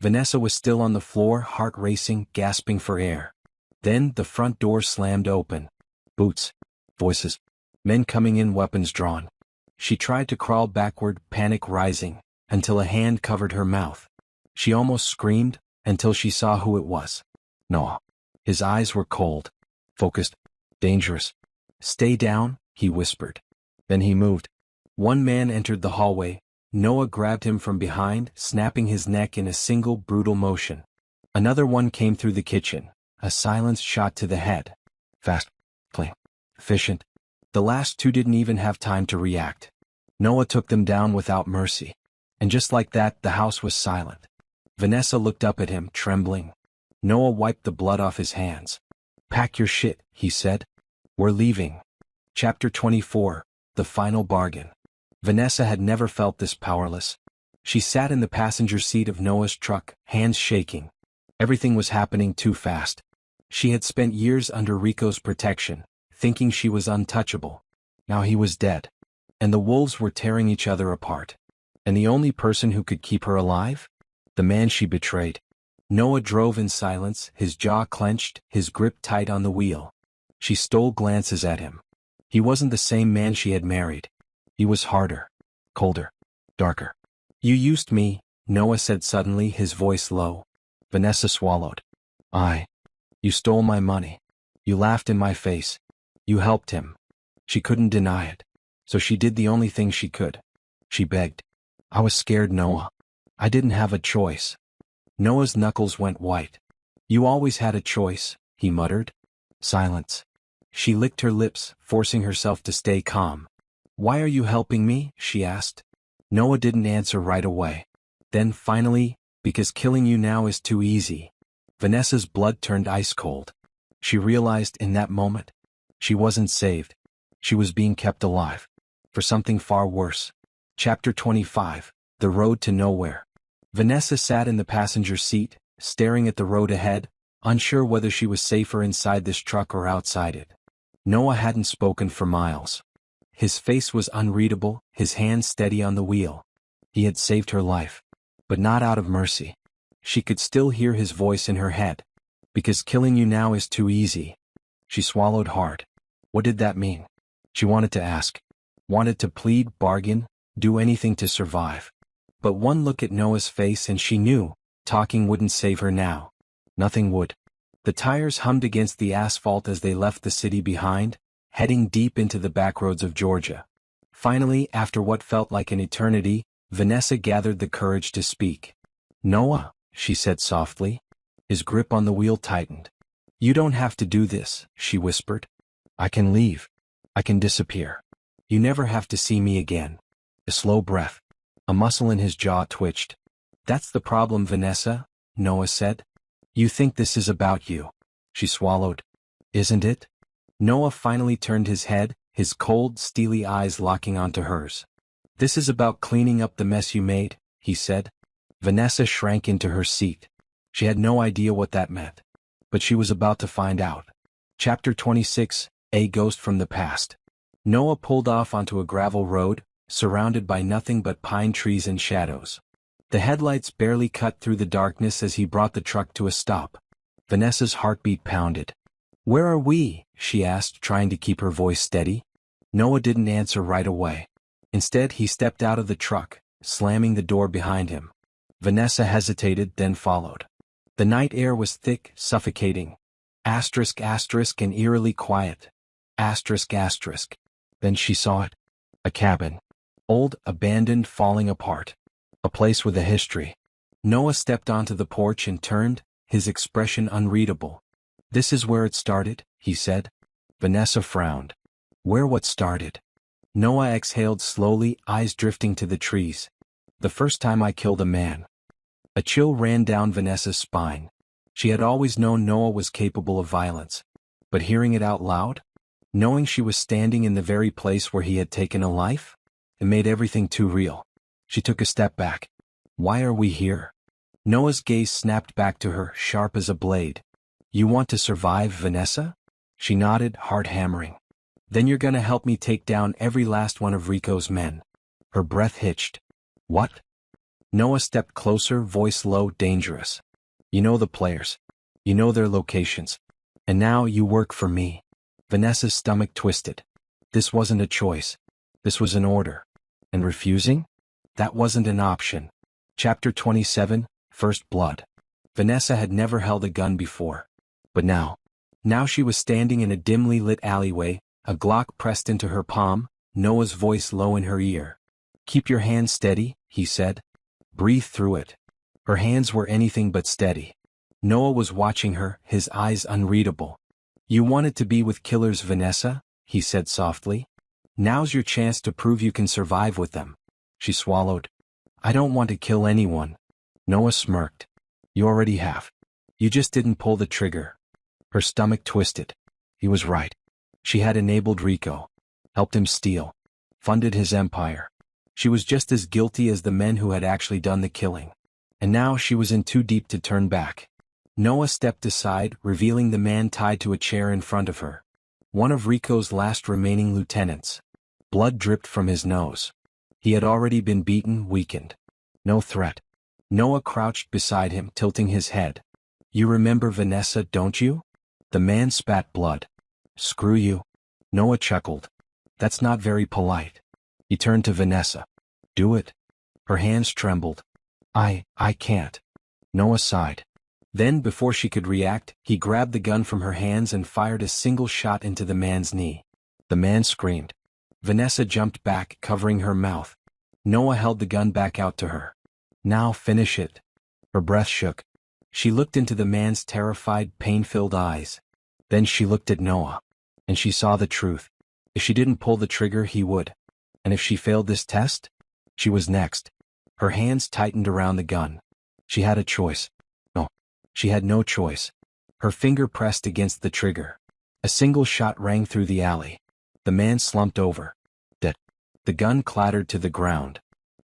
Vanessa was still on the floor, heart racing, gasping for air. Then the front door slammed open. Boots. Voices. Men coming in, weapons drawn. She tried to crawl backward, panic rising, until a hand covered her mouth. She almost screamed, until she saw who it was. Noah. His eyes were cold, focused, dangerous. "Stay down," he whispered. Then he moved. One man entered the hallway. Noah grabbed him from behind, snapping his neck in a single brutal motion. Another one came through the kitchen, a silenced shot to the head. Fast, clean, efficient. The last two didn't even have time to react. Noah took them down without mercy. And just like that, the house was silent. Vanessa looked up at him, trembling. Noah wiped the blood off his hands. "Pack your shit," he said. "We're leaving." Chapter 24, The Final Bargain. Vanessa had never felt this powerless. She sat in the passenger seat of Noah's truck, hands shaking. Everything was happening too fast. She had spent years under Rico's protection, thinking she was untouchable. Now he was dead. And the wolves were tearing each other apart. And the only person who could keep her alive? The man she betrayed. Noah drove in silence, his jaw clenched, his grip tight on the wheel. She stole glances at him. He wasn't the same man she had married. He was harder, colder, darker. "You used me," Noah said suddenly, his voice low. Vanessa swallowed. You stole my money. You laughed in my face. You helped him." She couldn't deny it. So she did the only thing she could. She begged. "I was scared, Noah. I didn't have a choice." Noah's knuckles went white. "You always had a choice," he muttered. Silence. She licked her lips, forcing herself to stay calm. "Why are you helping me?" she asked. Noah didn't answer right away. Then finally, "Because killing you now is too easy." Vanessa's blood turned ice cold. She realized in that moment, she wasn't saved. She was being kept alive. For something far worse. Chapter 25, The Road to Nowhere. Vanessa sat in the passenger seat, staring at the road ahead, unsure whether she was safer inside this truck or outside it. Noah hadn't spoken for miles. His face was unreadable, his hands steady on the wheel. He had saved her life. But not out of mercy. She could still hear his voice in her head. "Because killing you now is too easy." She swallowed hard. What did that mean? She wanted to ask. Wanted to plead, bargain, do anything to survive. But one look at Noah's face and she knew, talking wouldn't save her now. Nothing would. The tires hummed against the asphalt as they left the city behind, heading deep into the backroads of Georgia. Finally, after what felt like an eternity, Vanessa gathered the courage to speak. "Noah," she said softly. His grip on the wheel tightened. "You don't have to do this," she whispered. "I can leave. I can disappear. You never have to see me again." A slow breath. A muscle in his jaw twitched. "That's the problem, Vanessa," Noah said. "You think this is about you." She swallowed. "Isn't it?" Noah finally turned his head, his cold, steely eyes locking onto hers. "This is about cleaning up the mess you made," he said. Vanessa shrank into her seat. She had no idea what that meant. But she was about to find out. Chapter 26, A Ghost from the Past. Noah pulled off onto a gravel road, surrounded by nothing but pine trees and shadows. The headlights barely cut through the darkness as he brought the truck to a stop. Vanessa's heartbeat pounded. "Where are we?" she asked, trying to keep her voice steady. Noah didn't answer right away. Instead, he stepped out of the truck, slamming the door behind him. Vanessa hesitated, then followed. The night air was thick, suffocating. Asterisk, asterisk, and eerily quiet. Asterisk, asterisk. Then she saw it. A cabin. Old, abandoned, falling apart. A place with a history. Noah stepped onto the porch and turned, his expression unreadable. "This is where it started," he said. Vanessa frowned. "Where what started?" Noah exhaled slowly, eyes drifting to the trees. "The first time I killed a man." A chill ran down Vanessa's spine. She had always known Noah was capable of violence. But hearing it out loud? Knowing she was standing in the very place where he had taken a life? It made everything too real. She took a step back. "Why are we here?" Noah's gaze snapped back to her, sharp as a blade. "You want to survive, Vanessa?" She nodded, heart hammering. "Then you're gonna help me take down every last one of Rico's men." Her breath hitched. "What?" Noah stepped closer, voice low, dangerous. "You know the players. You know their locations. And now you work for me." Vanessa's stomach twisted. This wasn't a choice. This was an order. And refusing? That wasn't an option. Chapter 27, First Blood. Vanessa had never held a gun before. But now she was standing in a dimly lit alleyway, a Glock pressed into her palm, Noah's voice low in her ear. "Keep your hand steady," he said. "Breathe through it." Her hands were anything but steady. Noah was watching her, his eyes unreadable. "You wanted to be with killers, Vanessa," he said softly. "Now's your chance to prove you can survive with them." She swallowed. "I don't want to kill anyone." Noah smirked. "You already have. You just didn't pull the trigger." Her stomach twisted. He was right. She had enabled Rico, helped him steal, funded his empire. She was just as guilty as the men who had actually done the killing. And now she was in too deep to turn back. Noah stepped aside, revealing the man tied to a chair in front of her. One of Rico's last remaining lieutenants. Blood dripped from his nose. He had already been beaten, weakened. No threat. Noah crouched beside him, tilting his head. "You remember Vanessa, don't you?" The man spat blood. "Screw you." Noah chuckled. "That's not very polite." He turned to Vanessa. "Do it." Her hands trembled. I can't." Noah sighed. Then, before she could react, he grabbed the gun from her hands and fired a single shot into the man's knee. The man screamed. Vanessa jumped back, covering her mouth. Noah held the gun back out to her. "Now finish it." Her breath shook. She looked into the man's terrified, pain-filled eyes. Then she looked at Noah. And she saw the truth. If she didn't pull the trigger, he would. And if she failed this test? She was next. Her hands tightened around the gun. She had a choice. No, she had no choice. Her finger pressed against the trigger. A single shot rang through the alley. The man slumped over. Dead. The gun clattered to the ground.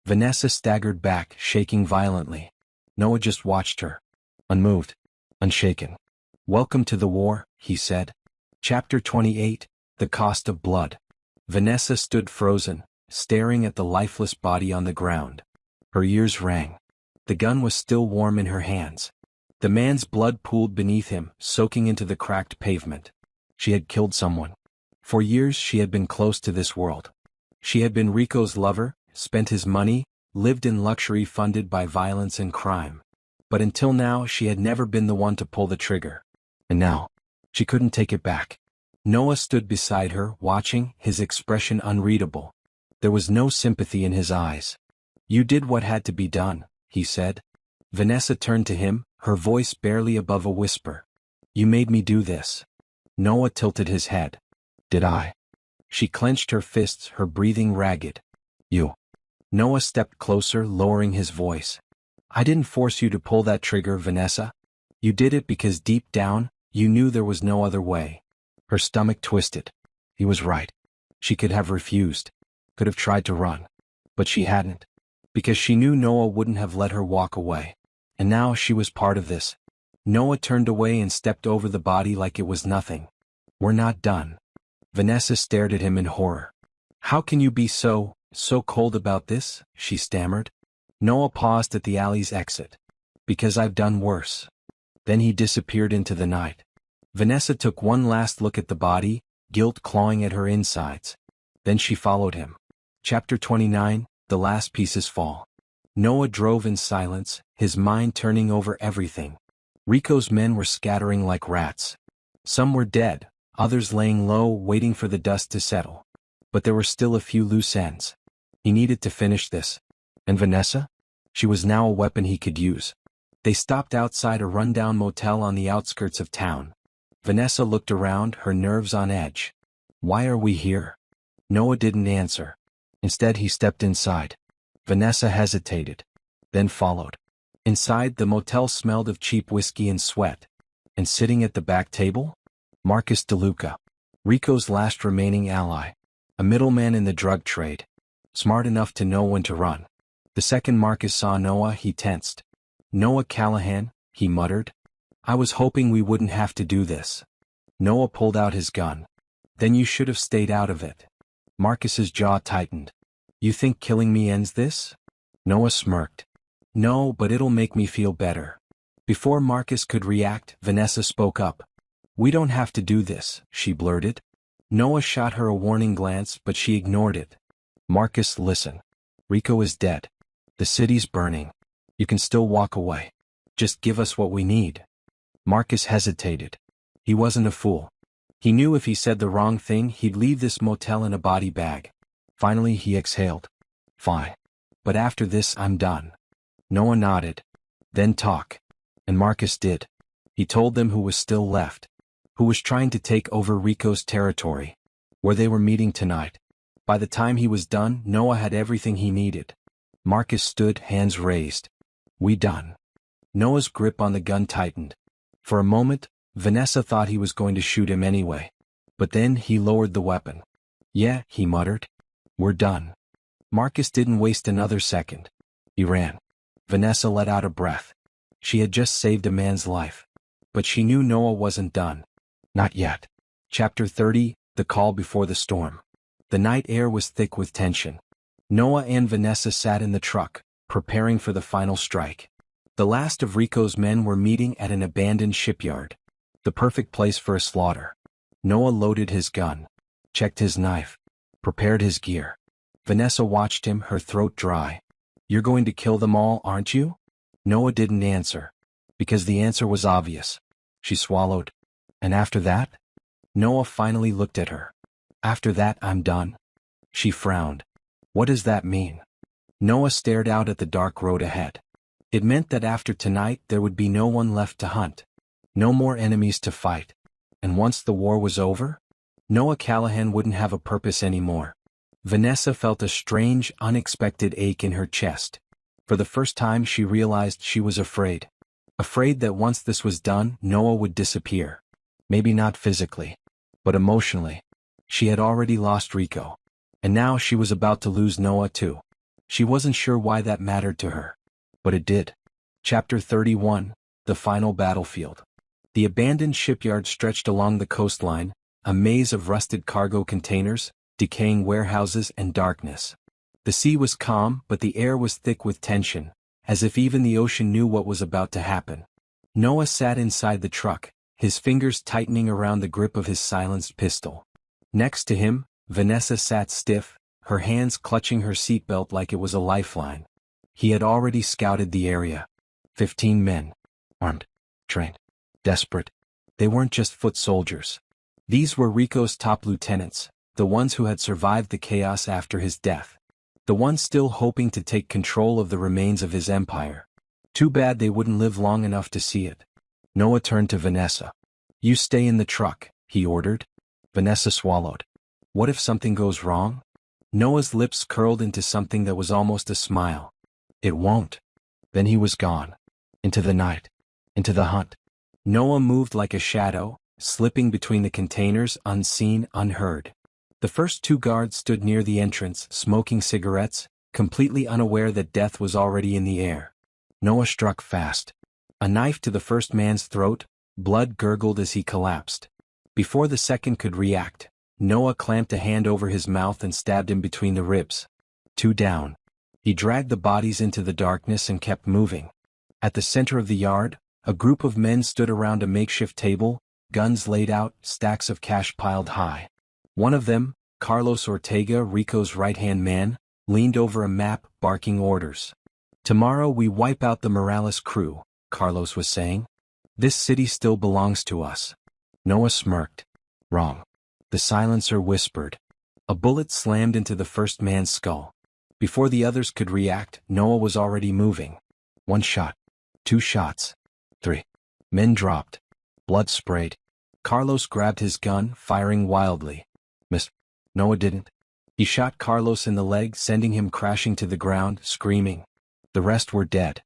Vanessa staggered back, shaking violently. Noah just watched her. Unmoved. Unshaken. "Welcome to the war," he said. Chapter 28, The Cost of Blood. Vanessa stood frozen, staring at the lifeless body on the ground. Her ears rang. The gun was still warm in her hands. The man's blood pooled beneath him, soaking into the cracked pavement. She had killed someone. For years she had been close to this world. She had been Rico's lover, spent his money, lived in luxury funded by violence and crime. But until now she had never been the one to pull the trigger. And now, she couldn't take it back. Noah stood beside her, watching, his expression unreadable. There was no sympathy in his eyes. "You did what had to be done," he said. Vanessa turned to him, her voice barely above a whisper. "You made me do this." Noah tilted his head. "Did I?" She clenched her fists, her breathing ragged. "You." Noah stepped closer, lowering his voice. "I didn't force you to pull that trigger, Vanessa. You did it because deep down, you knew there was no other way." Her stomach twisted. He was right. She could have refused. Could have tried to run. But she hadn't. Because she knew Noah wouldn't have let her walk away. And now she was part of this. Noah turned away and stepped over the body like it was nothing. "We're not done." Vanessa stared at him in horror. "How can you be so cold about this?" she stammered. Noah paused at the alley's exit. "Because I've done worse." Then he disappeared into the night. Vanessa took one last look at the body, guilt clawing at her insides. Then she followed him. Chapter 29, The Last Pieces Fall. Noah drove in silence, his mind turning over everything. Rico's men were scattering like rats. Some were dead, others laying low, waiting for the dust to settle. But there were still a few loose ends. He needed to finish this. And Vanessa? She was now a weapon he could use. They stopped outside a rundown motel on the outskirts of town. Vanessa looked around, her nerves on edge. "Why are we here?" Noah didn't answer. Instead he stepped inside. Vanessa hesitated. Then followed. Inside, the motel smelled of cheap whiskey and sweat. And sitting at the back table? Marcus DeLuca. Rico's last remaining ally. A middleman in the drug trade. Smart enough to know when to run. The second Marcus saw Noah, he tensed. "Noah Callahan," he muttered. "I was hoping we wouldn't have to do this." Noah pulled out his gun. "Then you should have stayed out of it." Marcus's jaw tightened. "You think killing me ends this?" Noah smirked. "No, but it'll make me feel better." Before Marcus could react, Vanessa spoke up. "We don't have to do this," she blurted. Noah shot her a warning glance, but she ignored it. Marcus, listen. Rico is dead. The city's burning. You can still walk away. Just give us what we need. Marcus hesitated. He wasn't a fool. He knew if he said the wrong thing, he'd leave this motel in a body bag. Finally, he exhaled. Fine. But after this, I'm done. Noah nodded. Then talk. And Marcus did. He told them who was still left. Who was trying to take over Rico's territory. Where they were meeting tonight. By the time he was done, Noah had everything he needed. Marcus stood, hands raised. We done. Noah's grip on the gun tightened. For a moment, Vanessa thought he was going to shoot him anyway. But then he lowered the weapon. Yeah, he muttered. We're done. Marcus didn't waste another second. He ran. Vanessa let out a breath. She had just saved a man's life. But she knew Noah wasn't done. Not yet. Chapter 30, The Call Before the Storm. The night air was thick with tension. Noah and Vanessa sat in the truck, preparing for the final strike. The last of Rico's men were meeting at an abandoned shipyard. The perfect place for a slaughter. Noah loaded his gun, checked his knife, prepared his gear. Vanessa watched him, her throat dry. You're going to kill them all, aren't you? Noah didn't answer. Because the answer was obvious. She swallowed. And after that? Noah finally looked at her. After that, I'm done. She frowned. What does that mean? Noah stared out at the dark road ahead. It meant that after tonight there would be no one left to hunt. No more enemies to fight. And once the war was over, Noah Callahan wouldn't have a purpose anymore. Vanessa felt a strange, unexpected ache in her chest. For the first time she realized she was afraid. Afraid that once this was done, Noah would disappear. Maybe not physically, but emotionally. She had already lost Rico. And now she was about to lose Noah too. She wasn't sure why that mattered to her. But it did. Chapter 31, The Final Battlefield. The abandoned shipyard stretched along the coastline, a maze of rusted cargo containers, decaying warehouses and darkness. The sea was calm, but the air was thick with tension, as if even the ocean knew what was about to happen. Noah sat inside the truck, his fingers tightening around the grip of his silenced pistol. Next to him, Vanessa sat stiff, her hands clutching her seatbelt like it was a lifeline. He had already scouted the area. 15 men. Armed. Trained. Desperate. They weren't just foot soldiers. These were Rico's top lieutenants, the ones who had survived the chaos after his death. The ones still hoping to take control of the remains of his empire. Too bad they wouldn't live long enough to see it. Noah turned to Vanessa. You stay in the truck, he ordered. Vanessa swallowed. What if something goes wrong? Noah's lips curled into something that was almost a smile. It won't. Then he was gone. Into the night. Into the hunt. Noah moved like a shadow, slipping between the containers, unseen, unheard. The first two guards stood near the entrance, smoking cigarettes, completely unaware that death was already in the air. Noah struck fast. A knife to the first man's throat, blood gurgled as he collapsed. Before the second could react, Noah clamped a hand over his mouth and stabbed him between the ribs. 2 down. He dragged the bodies into the darkness and kept moving. At the center of the yard, a group of men stood around a makeshift table, guns laid out, stacks of cash piled high. One of them, Carlos Ortega, Rico's right-hand man, leaned over a map, barking orders. Tomorrow we wipe out the Morales crew, Carlos was saying. This city still belongs to us. Noah smirked. Wrong. The silencer whispered. A bullet slammed into the first man's skull. Before the others could react, Noah was already moving. 1 shot. 2 shots. 3. Men dropped. Blood sprayed. Carlos grabbed his gun, firing wildly. Missed. Noah didn't. He shot Carlos in the leg, sending him crashing to the ground, screaming. The rest were dead.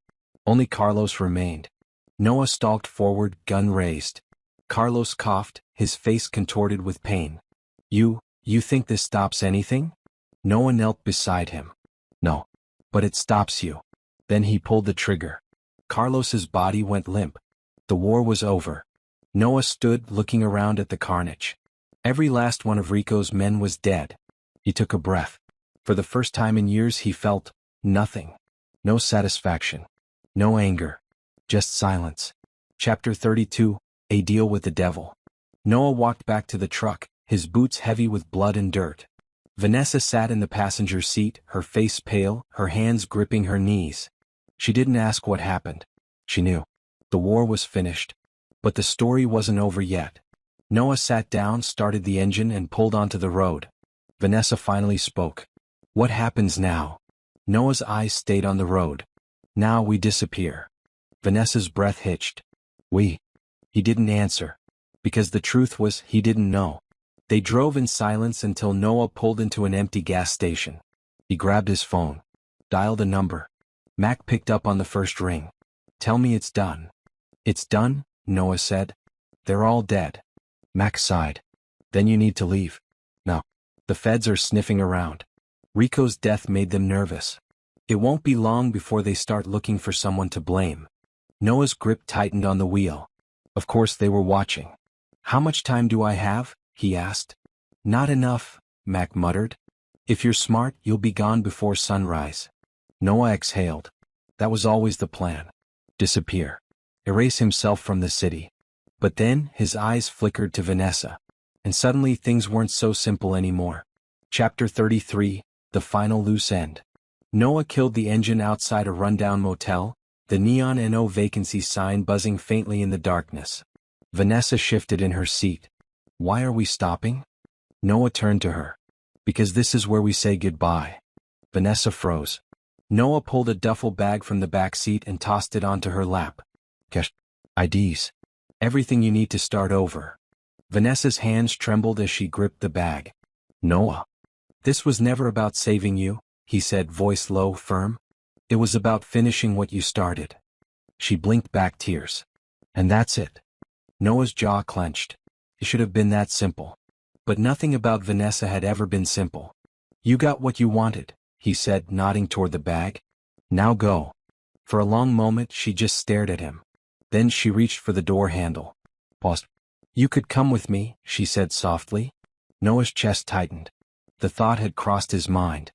Only Carlos remained. Noah stalked forward, gun raised. Carlos coughed, his face contorted with pain. You think this stops anything? Noah knelt beside him. No. But it stops you. Then he pulled the trigger. Carlos's body went limp. The war was over. Noah stood, looking around at the carnage. Every last one of Rico's men was dead. He took a breath. For the first time in years he felt nothing. No satisfaction. No anger. Just silence. Chapter 32, A Deal with the Devil. Noah walked back to the truck, his boots heavy with blood and dirt. Vanessa sat in the passenger seat, her face pale, her hands gripping her knees. She didn't ask what happened. She knew. The war was finished. But the story wasn't over yet. Noah sat down, started the engine, and pulled onto the road. Vanessa finally spoke. What happens now? Noah's eyes stayed on the road. Now we disappear. Vanessa's breath hitched. We. He didn't answer. Because the truth was, he didn't know. They drove in silence until Noah pulled into an empty gas station. He grabbed his phone. Dialed a number. Mac picked up on the first ring. Tell me it's done. It's done, Noah said. They're all dead. Mac sighed. Then you need to leave. No. The feds are sniffing around. Rico's death made them nervous. It won't be long before they start looking for someone to blame. Noah's grip tightened on the wheel. Of course they were watching. How much time do I have? He asked. Not enough, Mac muttered. If you're smart, you'll be gone before sunrise. Noah exhaled. That was always the plan. Disappear. Erase himself from the city. But then, his eyes flickered to Vanessa. And suddenly things weren't so simple anymore. Chapter 33, The Final Loose End. Noah killed the engine outside a rundown motel, the neon NO vacancy sign buzzing faintly in the darkness. Vanessa shifted in her seat. Why are we stopping? Noah turned to her. Because this is where we say goodbye. Vanessa froze. Noah pulled a duffel bag from the back seat and tossed it onto her lap. Cash. IDs. Everything you need to start over. Vanessa's hands trembled as she gripped the bag. Noah. This was never about saving you, he said, voice low, firm. It was about finishing what you started. She blinked back tears. And that's it. Noah's jaw clenched. It should have been that simple. But nothing about Vanessa had ever been simple. You got what you wanted, he said, nodding toward the bag. Now go. For a long moment she just stared at him. Then she reached for the door handle. Paused. You could come with me, she said softly. Noah's chest tightened. The thought had crossed his mind.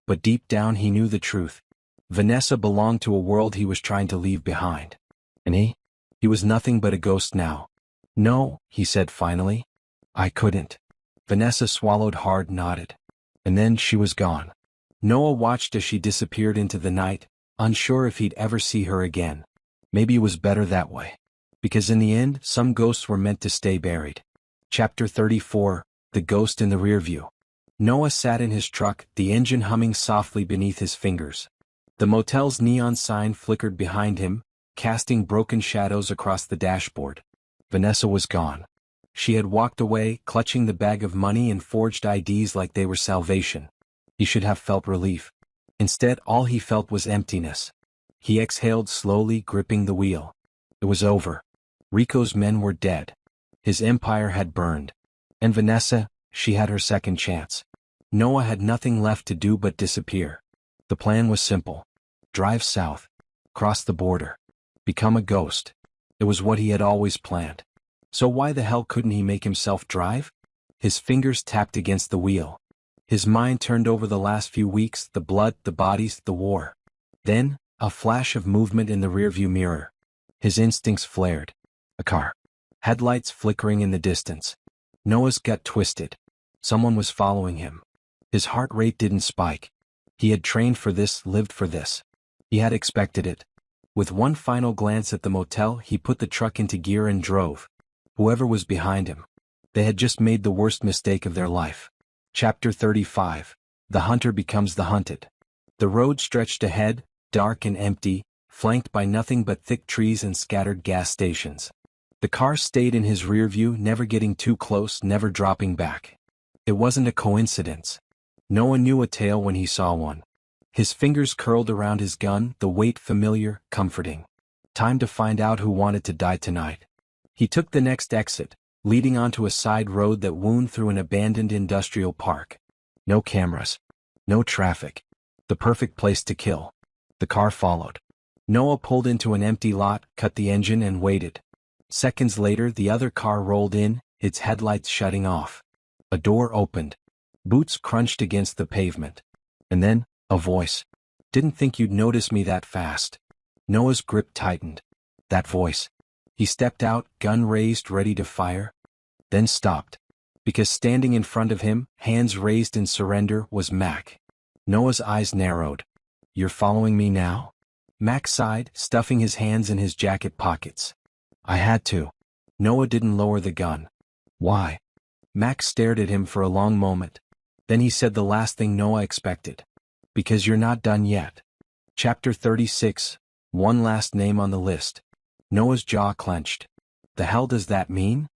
But deep down he knew the truth. Vanessa belonged to a world he was trying to leave behind. And he was nothing but a ghost now. No, he said finally. I couldn't. Vanessa swallowed hard, nodded. And then she was gone. Noah watched as she disappeared into the night, unsure if he'd ever see her again. Maybe it was better that way. Because in the end, some ghosts were meant to stay buried. Chapter 34, The Ghost in the Rearview. Noah sat in his truck, the engine humming softly beneath his fingers. The motel's neon sign flickered behind him, casting broken shadows across the dashboard. Vanessa was gone. She had walked away, clutching the bag of money and forged IDs like they were salvation. He should have felt relief. Instead, all he felt was emptiness. He exhaled slowly, gripping the wheel. It was over. Rico's men were dead. His empire had burned. And Vanessa, she had her second chance. Noah had nothing left to do but disappear. The plan was simple. Drive south. Cross the border. Become a ghost. It was what he had always planned. So why the hell couldn't he make himself drive? His fingers tapped against the wheel. His mind turned over the last few weeks, the blood, the bodies, the war. Then, a flash of movement in the rearview mirror. His instincts flared. A car. Headlights flickering in the distance. Noah's gut twisted. Someone was following him. His heart rate didn't spike. He had trained for this, lived for this. He had expected it. With one final glance at the motel, he put the truck into gear and drove. Whoever was behind him. They had just made the worst mistake of their life. Chapter 35. The Hunter Becomes the Hunted. The road stretched ahead, dark and empty, flanked by nothing but thick trees and scattered gas stations. The car stayed in his rear view, never getting too close, never dropping back. It wasn't a coincidence. Noah knew a tale when he saw one. His fingers curled around his gun, the weight familiar, comforting. Time to find out who wanted to die tonight. He took the next exit, leading onto a side road that wound through an abandoned industrial park. No cameras. No traffic. The perfect place to kill. The car followed. Noah pulled into an empty lot, cut the engine and waited. Seconds later the other car rolled in, its headlights shutting off. A door opened. Boots crunched against the pavement. And then, a voice. Didn't think you'd notice me that fast. Noah's grip tightened. That voice. He stepped out, gun raised, ready to fire. Then stopped. Because standing in front of him, hands raised in surrender, was Mac. Noah's eyes narrowed. "You're following me now?" Mac sighed, stuffing his hands in his jacket pockets. "I had to." Noah didn't lower the gun. "Why?" Mac stared at him for a long moment. Then he said the last thing Noah expected. "Because you're not done yet." Chapter 36, one last name on the list. Noah's jaw clenched. "The hell does that mean?"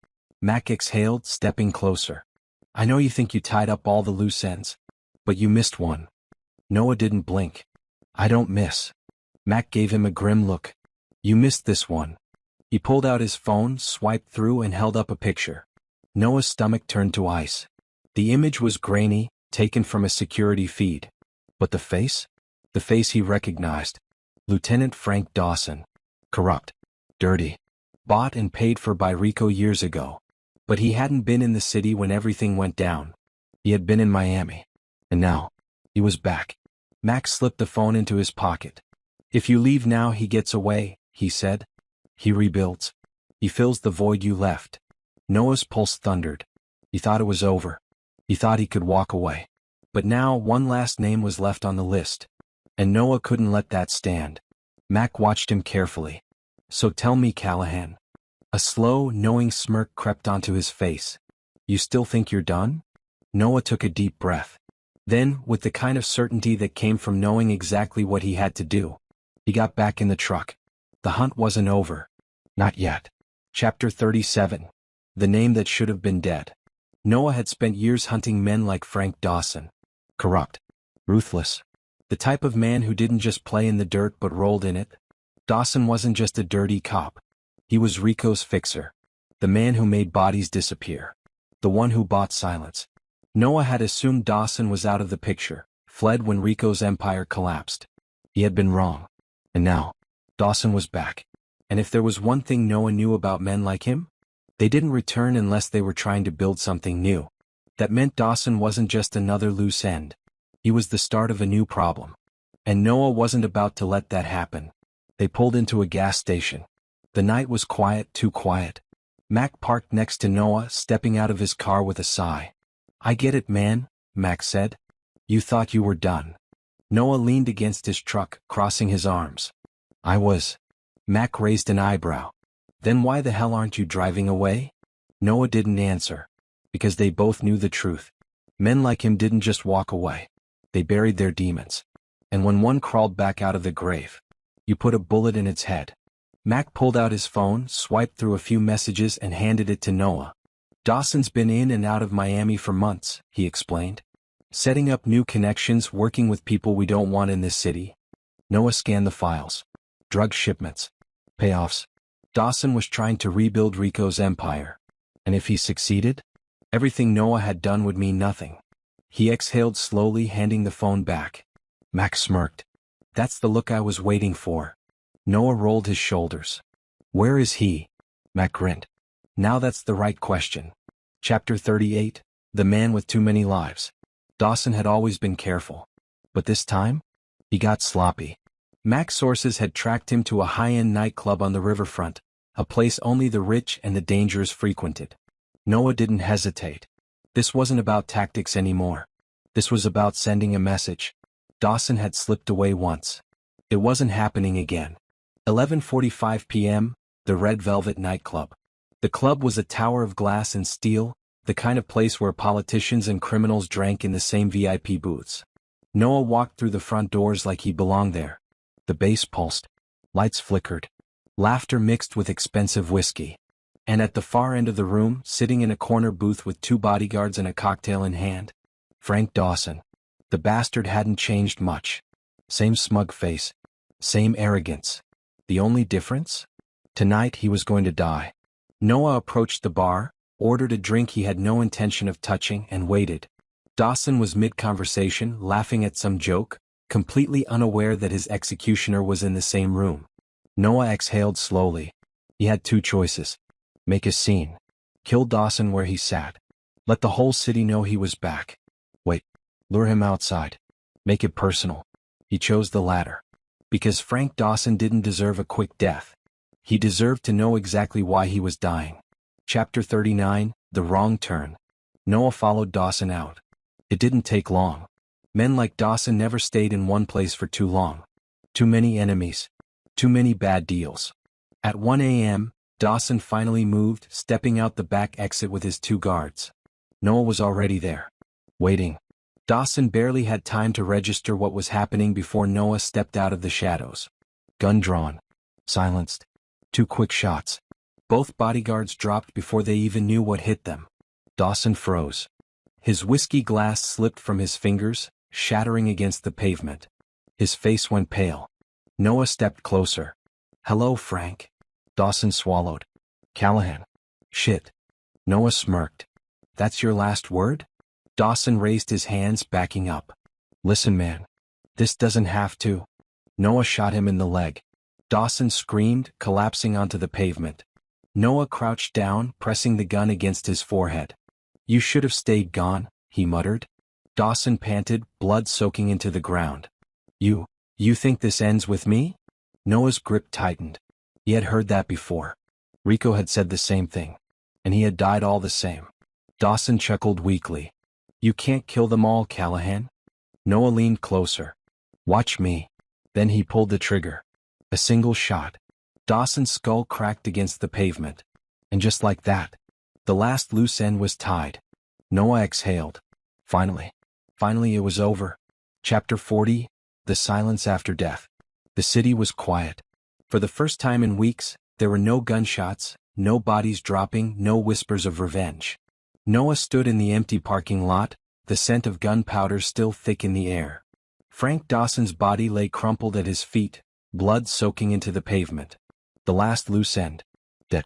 Mac exhaled, stepping closer. "I know you think you tied up all the loose ends. But you missed one." Noah didn't blink. "I don't miss." Mac gave him a grim look. "You missed this one." He pulled out his phone, swiped through, and held up a picture. Noah's stomach turned to ice. The image was grainy, taken from a security feed. But the face? The face he recognized. Lieutenant Frank Dawson. Corrupt. Dirty. Bought and paid for by Rico years ago. But he hadn't been in the city when everything went down. He had been in Miami. And now, he was back. Max slipped the phone into his pocket. "If you leave now, he gets away," he said. "He rebuilds. He fills the void you left." Noah's pulse thundered. He thought it was over. He thought he could walk away. But now one last name was left on the list. And Noah couldn't let that stand. Mac watched him carefully. "So tell me, Callahan." A slow, knowing smirk crept onto his face. "You still think you're done?" Noah took a deep breath. Then, with the kind of certainty that came from knowing exactly what he had to do, he got back in the truck. The hunt wasn't over. Not yet. Chapter 37. The name that should have been dead. Noah had spent years hunting men like Frank Dawson. Corrupt. Ruthless. The type of man who didn't just play in the dirt but rolled in it. Dawson wasn't just a dirty cop. He was Rico's fixer. The man who made bodies disappear. The one who bought silence. Noah had assumed Dawson was out of the picture, fled when Rico's empire collapsed. He had been wrong. And now, Dawson was back. And if there was one thing Noah knew about men like him, they didn't return unless they were trying to build something new. That meant Dawson wasn't just another loose end. He was the start of a new problem. And Noah wasn't about to let that happen. They pulled into a gas station. The night was quiet, too quiet. Mac parked next to Noah, stepping out of his car with a sigh. "I get it, man," Mac said. "You thought you were done." Noah leaned against his truck, crossing his arms. "I was." Mac raised an eyebrow. "Then why the hell aren't you driving away?" Noah didn't answer. Because they both knew the truth. Men like him didn't just walk away. They buried their demons. And when one crawled back out of the grave, you put a bullet in its head. Mac pulled out his phone, swiped through a few messages, and handed it to Noah. "Dawson's been in and out of Miami for months," he explained. "Setting up new connections, working with people we don't want in this city." Noah scanned the files. Drug shipments. Payoffs. Dawson was trying to rebuild Rico's empire. And if he succeeded, everything Noah had done would mean nothing. He exhaled slowly, handing the phone back. Mac smirked. "That's the look I was waiting for." Noah rolled his shoulders. "Where is he?" Mac grinned. "Now that's the right question." Chapter 38, The Man with Too Many Lives. Dawson had always been careful. But this time? He got sloppy. Mac's sources had tracked him to a high-end nightclub on the riverfront, a place only the rich and the dangerous frequented. Noah didn't hesitate. This wasn't about tactics anymore. This was about sending a message. Dawson had slipped away once. It wasn't happening again. 11:45 p.m., the Red Velvet nightclub. The club was a tower of glass and steel, the kind of place where politicians and criminals drank in the same VIP booths. Noah walked through the front doors like he belonged there. The bass pulsed. Lights flickered. Laughter mixed with expensive whiskey. And at the far end of the room, sitting in a corner booth with two bodyguards and a cocktail in hand, Frank Dawson. The bastard hadn't changed much. Same smug face. Same arrogance. The only difference? Tonight he was going to die. Noah approached the bar, ordered a drink he had no intention of touching, and waited. Dawson was mid-conversation, laughing at some joke, completely unaware that his executioner was in the same room. Noah exhaled slowly. He had two choices. Make a scene. Kill Dawson where he sat. Let the whole city know he was back. Wait. Lure him outside. Make it personal. He chose the latter. Because Frank Dawson didn't deserve a quick death. He deserved to know exactly why he was dying. Chapter 39, The Wrong Turn. Noah followed Dawson out. It didn't take long. Men like Dawson never stayed in one place for too long. Too many enemies. Too many bad deals. At 1 a.m., Dawson finally moved, stepping out the back exit with his 2 guards. Noah was already there. Waiting. Dawson barely had time to register what was happening before Noah stepped out of the shadows. Gun drawn. Silenced. 2 quick shots. Both bodyguards dropped before they even knew what hit them. Dawson froze. His whiskey glass slipped from his fingers, shattering against the pavement. His face went pale. Noah stepped closer. "Hello, Frank." Dawson swallowed. "Callahan." "Shit." Noah smirked. "That's your last word?" Dawson raised his hands, backing up. "Listen, man. This doesn't have to." Noah shot him in the leg. Dawson screamed, collapsing onto the pavement. Noah crouched down, pressing the gun against his forehead. "You should have stayed gone," he muttered. Dawson panted, blood soaking into the ground. You think this ends with me?" Noah's grip tightened. He had heard that before. Rico had said the same thing. And he had died all the same. Dawson chuckled weakly. "You can't kill them all, Callahan." Noah leaned closer. "Watch me." Then he pulled the trigger. A single shot. Dawson's skull cracked against the pavement. And just like that, the last loose end was tied. Noah exhaled. Finally it was over. Chapter 40, The Silence After Death. The city was quiet. For the first time in weeks, there were no gunshots, no bodies dropping, no whispers of revenge. Noah stood in the empty parking lot, the scent of gunpowder still thick in the air. Frank Dawson's body lay crumpled at his feet, blood soaking into the pavement. The last loose end. Dead.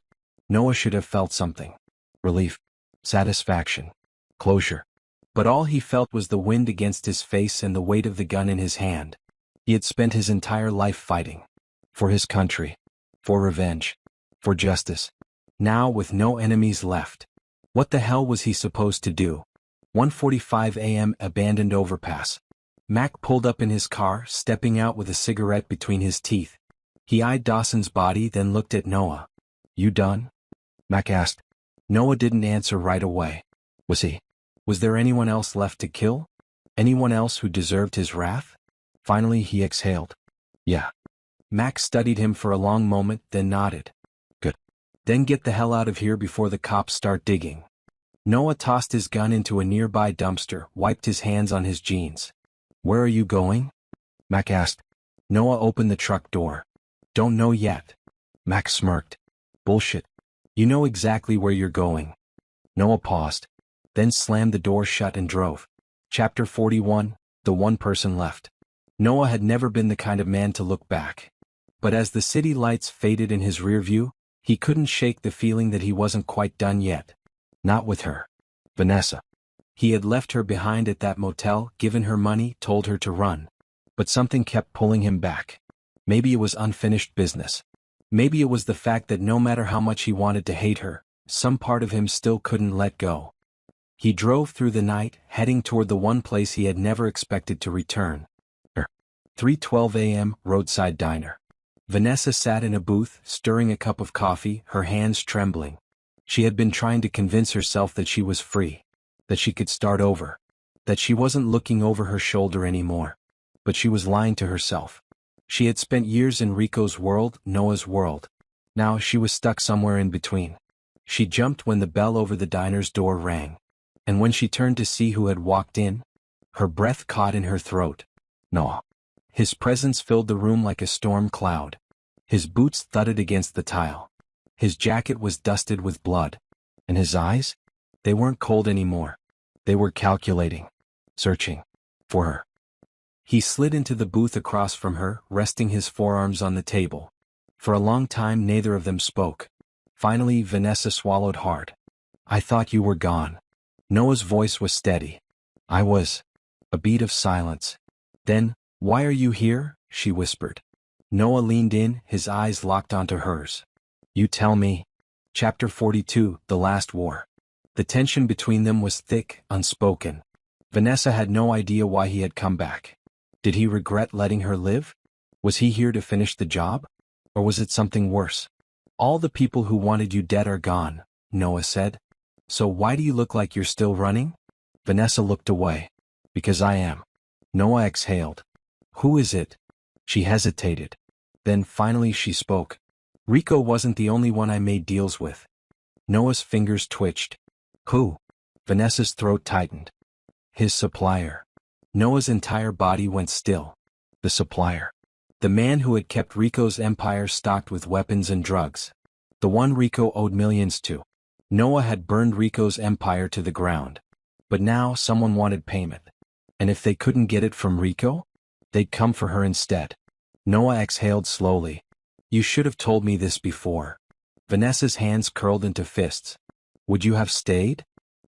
Noah should have felt something. Relief. Satisfaction. Closure. But all he felt was the wind against his face and the weight of the gun in his hand. He had spent his entire life fighting. For his country. For revenge. For justice. Now, with no enemies left, what the hell was he supposed to do? 1:45 a.m. Abandoned overpass. Mac pulled up in his car, stepping out with a cigarette between his teeth. He eyed Dawson's body, then looked at Noah. "You done?" Mac asked. Noah didn't answer right away. Was he? Was there anyone else left to kill? Anyone else who deserved his wrath? Finally he exhaled. "Yeah." Mac studied him for a long moment, then nodded. "Good. Then get the hell out of here before the cops start digging." Noah tossed his gun into a nearby dumpster, wiped his hands on his jeans. "Where are you going?" Mac asked. Noah opened the truck door. "Don't know yet." Mac smirked. "Bullshit. You know exactly where you're going." Noah paused, then slammed the door shut and drove. Chapter 41, The One Person Left. Noah had never been the kind of man to look back. But as the city lights faded in his rear view, he couldn't shake the feeling that he wasn't quite done yet. Not with her. Vanessa. He had left her behind at that motel, given her money, told her to run. But something kept pulling him back. Maybe it was unfinished business. Maybe it was the fact that no matter how much he wanted to hate her, some part of him still couldn't let go. He drove through the night, heading toward the one place he had never expected to return. 3:12 a.m. Roadside Diner. Vanessa sat in a booth, stirring a cup of coffee, her hands trembling. She had been trying to convince herself that she was free, that she could start over, that she wasn't looking over her shoulder anymore. But she was lying to herself. She had spent years in Rico's world, Noah's world. Now she was stuck somewhere in between. She jumped when the bell over the diner's door rang. And when she turned to see who had walked in, her breath caught in her throat. Noah. His presence filled the room like a storm cloud. His boots thudded against the tile. His jacket was dusted with blood. And his eyes? They weren't cold anymore. They were calculating. Searching. For her. He slid into the booth across from her, resting his forearms on the table. For a long time neither of them spoke. Finally Vanessa swallowed hard. "I thought you were gone." Noah's voice was steady. "I was." A beat of silence. Then, "Why are you here?" she whispered. Noah leaned in, his eyes locked onto hers. "You tell me." Chapter 42, The Last War. The tension between them was thick, unspoken. Vanessa had no idea why he had come back. Did he regret letting her live? Was he here to finish the job? Or was it something worse? "All the people who wanted you dead are gone," Noah said. So why do you look like you're still running? Vanessa looked away. Because I am. Noah exhaled. Who is it? She hesitated. Then finally she spoke. Rico wasn't the only one I made deals with. Noah's fingers twitched. Who? Vanessa's throat tightened. His supplier. Noah's entire body went still. The supplier. The man who had kept Rico's empire stocked with weapons and drugs. The one Rico owed millions to. Noah had burned Rico's empire to the ground. But now someone wanted payment. And if they couldn't get it from Rico, they'd come for her instead. Noah exhaled slowly. You should have told me this before. Vanessa's hands curled into fists. Would you have stayed?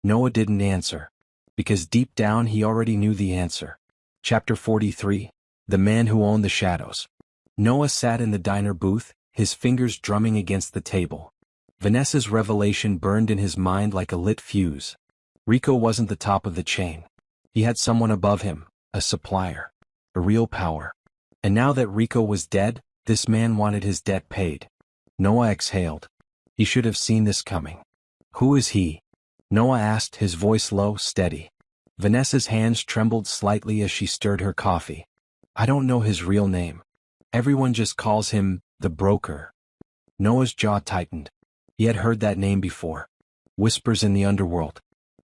Noah didn't answer. Because deep down he already knew the answer. Chapter 43. The Man Who Owned the Shadows. Noah sat in the diner booth, his fingers drumming against the table. Vanessa's revelation burned in his mind like a lit fuse. Rico wasn't the top of the chain. He had someone above him, a supplier. A real power. And now that Rico was dead, this man wanted his debt paid. Noah exhaled. He should have seen this coming. Who is he? Noah asked, his voice low, steady. Vanessa's hands trembled slightly as she stirred her coffee. I don't know his real name. Everyone just calls him the broker. Noah's jaw tightened. He had heard that name before. Whispers in the underworld.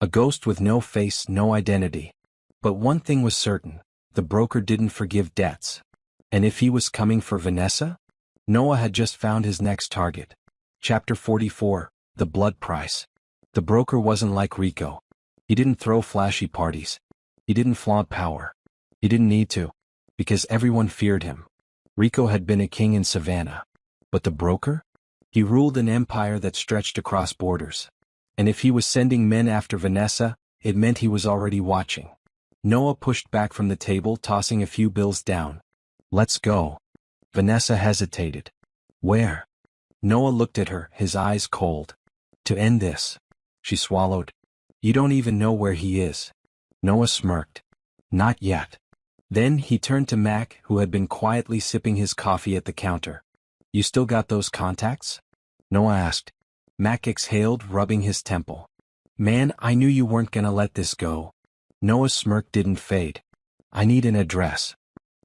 A ghost with no face, no identity. But one thing was certain. The broker didn't forgive debts. And if he was coming for Vanessa? Noah had just found his next target. Chapter 44. The Blood Price. The broker wasn't like Rico. He didn't throw flashy parties. He didn't flaunt power. He didn't need to. Because everyone feared him. Rico had been a king in Savannah. But the broker? He ruled an empire that stretched across borders. And if he was sending men after Vanessa, it meant he was already watching. Noah pushed back from the table, tossing a few bills down. Let's go. Vanessa hesitated. Where? Noah looked at her, his eyes cold. To end this. She swallowed. You don't even know where he is. Noah smirked. Not yet. Then he turned to Mac, who had been quietly sipping his coffee at the counter. You still got those contacts? Noah asked. Mac exhaled, rubbing his temple. Man, I knew you weren't gonna let this go. Noah's smirk didn't fade. I need an address.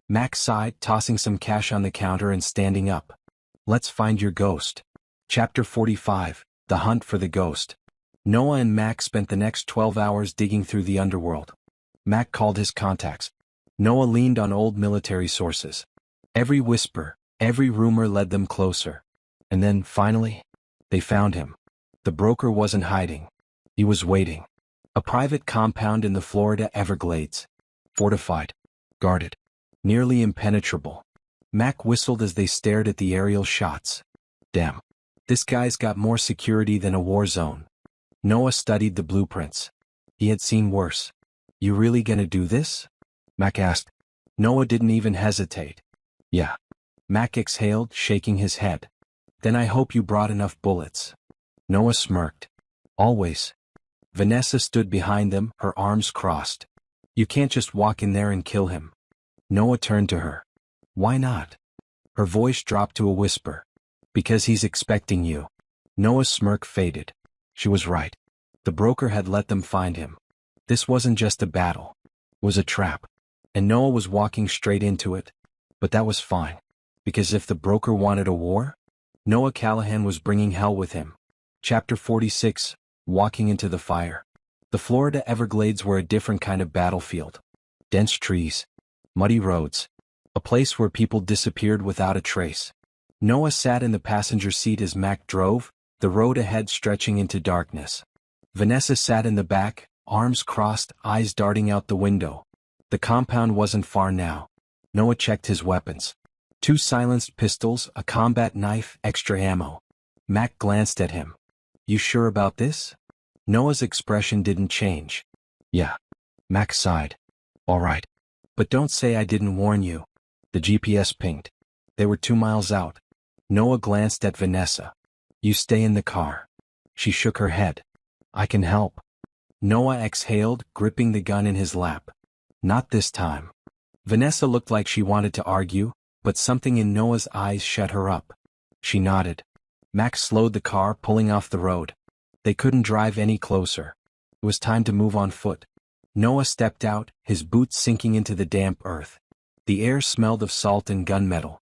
Mac sighed, tossing some cash on the counter and standing up. Let's find your ghost. Chapter 45. The Hunt for the Ghost. Noah and Mac spent the next 12 hours digging through the underworld. Mac called his contacts. Noah leaned on old military sources. Every whisper, every rumor led them closer. And then, finally, they found him. The broker wasn't hiding. He was waiting. A private compound in the Florida Everglades. Fortified. Guarded. Nearly impenetrable. Mac whistled as they stared at the aerial shots. Damn. This guy's got more security than a war zone. Noah studied the blueprints. He had seen worse. You really gonna do this? Mac asked. Noah didn't even hesitate. Yeah. Mac exhaled, shaking his head. Then I hope you brought enough bullets. Noah smirked. Always. Vanessa stood behind them, her arms crossed. You can't just walk in there and kill him. Noah turned to her. Why not? Her voice dropped to a whisper. Because he's expecting you. Noah's smirk faded. She was right. The broker had let them find him. This wasn't just a battle. It was a trap. And Noah was walking straight into it. But that was fine. Because if the broker wanted a war, Noah Callahan was bringing hell with him. Chapter 46. Walking into the fire. The Florida Everglades were a different kind of battlefield. Dense trees. Muddy roads. A place where people disappeared without a trace. Noah sat in the passenger seat as Mac drove, the road ahead stretching into darkness. Vanessa sat in the back, arms crossed, eyes darting out the window. The compound wasn't far now. Noah checked his weapons. 2 silenced pistols, a combat knife, extra ammo. Mac glanced at him. You sure about this? Noah's expression didn't change. Yeah. Mac sighed. All right. But don't say I didn't warn you. The GPS pinged. They were 2 miles out. Noah glanced at Vanessa. You stay in the car. She shook her head. I can help. Noah exhaled, gripping the gun in his lap. Not this time. Vanessa looked like she wanted to argue, but something in Noah's eyes shut her up. She nodded. Max slowed the car, pulling off the road. They couldn't drive any closer. It was time to move on foot. Noah stepped out, his boots sinking into the damp earth. The air smelled of salt and gunmetal.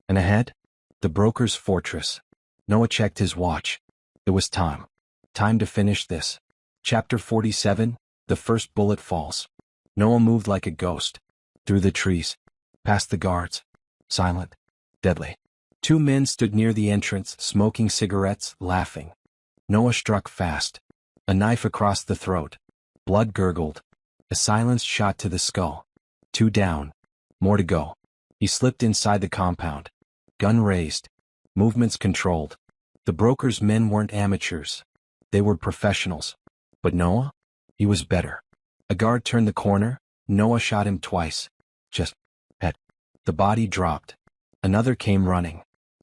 And ahead? The broker's fortress. Noah checked his watch. It was time. Time to finish this. Chapter 47, The First Bullet Falls. Noah moved like a ghost. Through the trees. Past the guards. Silent. Deadly. Two men stood near the entrance, smoking cigarettes, laughing. Noah struck fast. A knife across the throat. Blood gurgled. A silenced shot to the skull. 2 down. More to go. He slipped inside the compound. Gun raised. Movements controlled. The broker's men weren't amateurs. They were professionals. But Noah? He was better. A guard turned the corner. Noah shot him twice. Just head. The body dropped. Another came running.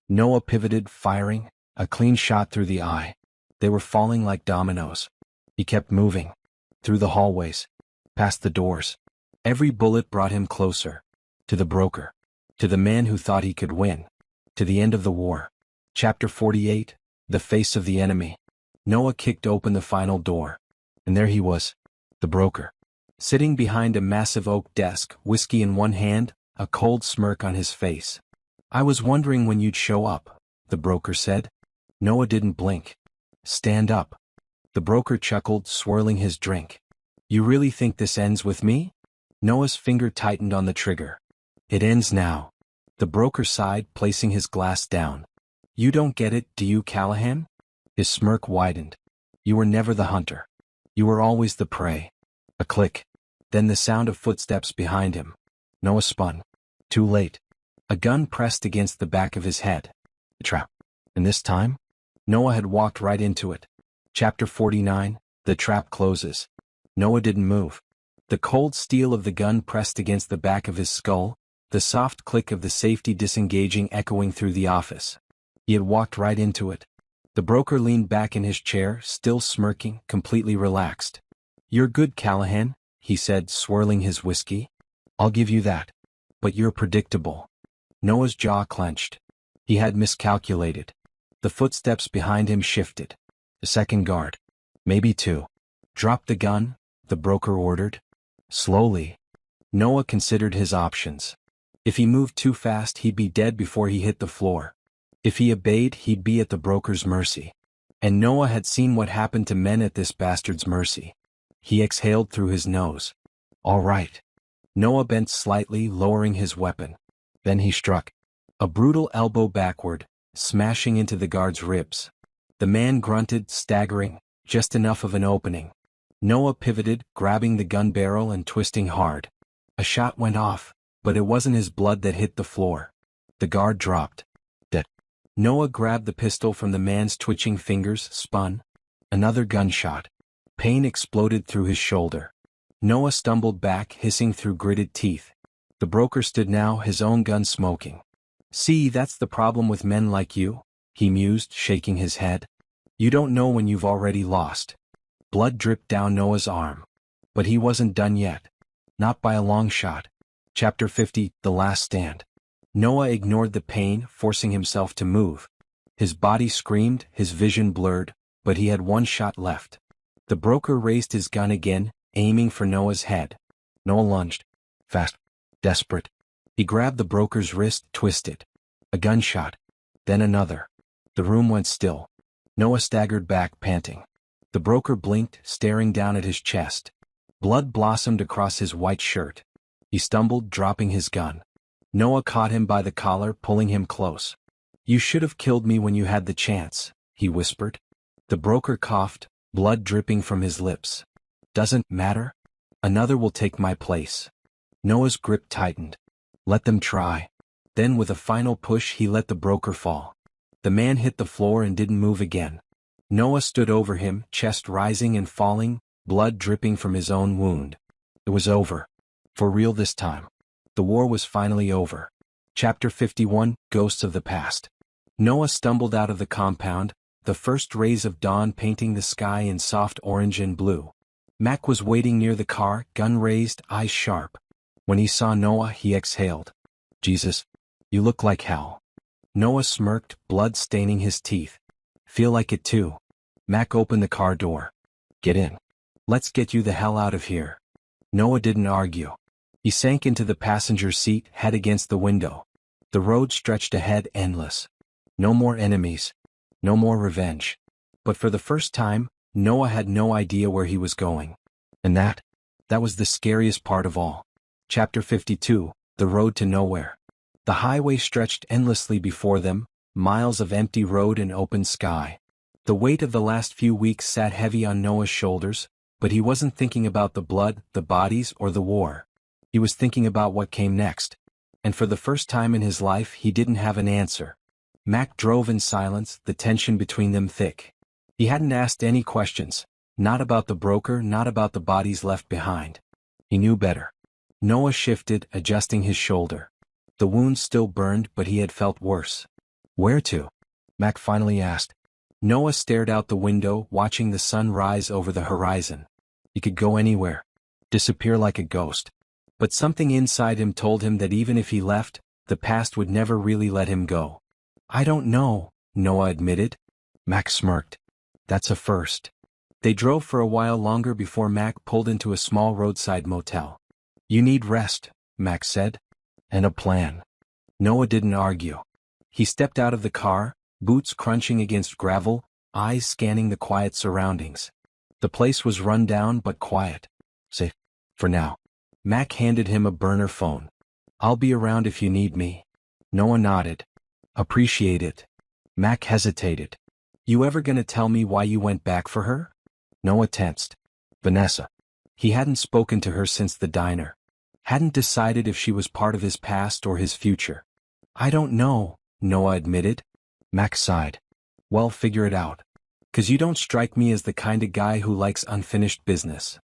Noah pivoted, firing. A clean shot through the eye. They were falling like dominoes. He kept moving. Through the hallways. Past the doors. Every bullet brought him closer. To the broker. To the man who thought he could win. To the end of the war. Chapter 48, The Face of the Enemy. Noah kicked open the final door. And there he was. The broker. Sitting behind a massive oak desk, whiskey in one hand, a cold smirk on his face. "I was wondering when you'd show up," the broker said. Noah didn't blink. "Stand up." The broker chuckled, swirling his drink. "You really think this ends with me?" Noah's finger tightened on the trigger. "It ends now." The broker sighed, placing his glass down. "You don't get it, do you, Callahan?" His smirk widened. "You were never the hunter. You were always the prey." A click. Then the sound of footsteps behind him. Noah spun. Too late. A gun pressed against the back of his head. A trap. And this time? Noah had walked right into it. Chapter 49, The Trap Closes. Noah didn't move. The cold steel of the gun pressed against the back of his skull, the soft click of the safety disengaging echoing through the office. He had walked right into it. The broker leaned back in his chair, still smirking, completely relaxed. "You're good, Callahan," he said, swirling his whiskey. "I'll give you that. But you're predictable." Noah's jaw clenched. He had miscalculated. The footsteps behind him shifted. A second guard. Maybe 2. "Drop the gun," the broker ordered. Slowly. Noah considered his options. If he moved too fast, he'd be dead before he hit the floor. If he obeyed, he'd be at the broker's mercy. And Noah had seen what happened to men at this bastard's mercy. He exhaled through his nose. "All right." Noah bent slightly, lowering his weapon. Then he struck. A brutal elbow backward, smashing into the guard's ribs. The man grunted, staggering, just enough of an opening. Noah pivoted, grabbing the gun barrel and twisting hard. A shot went off, but it wasn't his blood that hit the floor. The guard dropped. Dead. Noah grabbed the pistol from the man's twitching fingers, spun. Another gunshot. Pain exploded through his shoulder. Noah stumbled back, hissing through gritted teeth. The broker stood now, his own gun smoking. "See, that's the problem with men like you," he mused, shaking his head. "You don't know when you've already lost." Blood dripped down Noah's arm. But he wasn't done yet. Not by a long shot. Chapter 50, The Last Stand. Noah ignored the pain, forcing himself to move. His body screamed, his vision blurred, but he had one shot left. The broker raised his gun again, aiming for Noah's head. Noah lunged. Fast. Desperate. He grabbed the broker's wrist, twisted. A gunshot. Then another. The room went still. Noah staggered back, panting. The broker blinked, staring down at his chest. Blood blossomed across his white shirt. He stumbled, dropping his gun. Noah caught him by the collar, pulling him close. "You should have killed me when you had the chance," he whispered. The broker coughed, blood dripping from his lips. "Doesn't matter. Another will take my place." Noah's grip tightened. Let them try. Then with a final push he let the broker fall. The man hit the floor and didn't move again. Noah stood over him, chest rising and falling, blood dripping from his own wound. It was over. For real this time. The war was finally over. Chapter 51, Ghosts of the Past. Noah stumbled out of the compound, the first rays of dawn painting the sky in soft orange and blue. Mac was waiting near the car, gun raised, eyes sharp. When he saw Noah, he exhaled. "Jesus, you look like hell." Noah smirked, blood staining his teeth. "Feel like it too." Mac opened the car door. Get in. Let's get you the hell out of here. Noah didn't argue. He sank into the passenger seat, head against the window. The road stretched ahead, endless. No more enemies. No more revenge. But for the first time, Noah had no idea where he was going. And that was the scariest part of all. Chapter 52, The Road to Nowhere. The highway stretched endlessly before them, miles of empty road and open sky. The weight of the last few weeks sat heavy on Noah's shoulders, but he wasn't thinking about the blood, the bodies, or the war. He was thinking about what came next. And for the first time in his life, he didn't have an answer. Mac drove in silence, the tension between them thick. He hadn't asked any questions, not about the broker, not about the bodies left behind. He knew better. Noah shifted, adjusting his shoulder. The wound still burned, but he had felt worse. Where to? Mac finally asked. Noah stared out the window, watching the sun rise over the horizon. He could go anywhere. Disappear like a ghost. But something inside him told him that even if he left, the past would never really let him go. I don't know, Noah admitted. Mac smirked. That's a first. They drove for a while longer before Mac pulled into a small roadside motel. You need rest, Mac said. And a plan. Noah didn't argue. He stepped out of the car, boots crunching against gravel, eyes scanning the quiet surroundings. The place was run down but quiet. Safe. For now. Mac handed him a burner phone. I'll be around if you need me. Noah nodded. Appreciate it. Mac hesitated. You ever gonna tell me why you went back for her? Noah tensed. Vanessa. He hadn't spoken to her since the diner. Hadn't decided if she was part of his past or his future. I don't know, Noah admitted. Mac sighed. Well, figure it out. 'Cause you don't strike me as the kind of guy who likes unfinished business.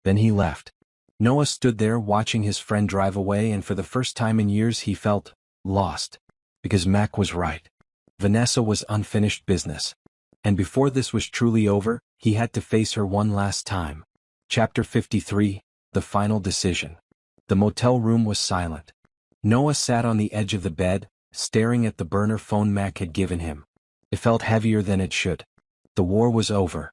Then he left. Noah stood there watching his friend drive away, and for the first time in years he felt lost. Because Mac was right. Vanessa was unfinished business. And before this was truly over, he had to face her one last time. Chapter 53, The Final Decision. The motel room was silent. Noah sat on the edge of the bed, staring at the burner phone Mac had given him. It felt heavier than it should. The war was over.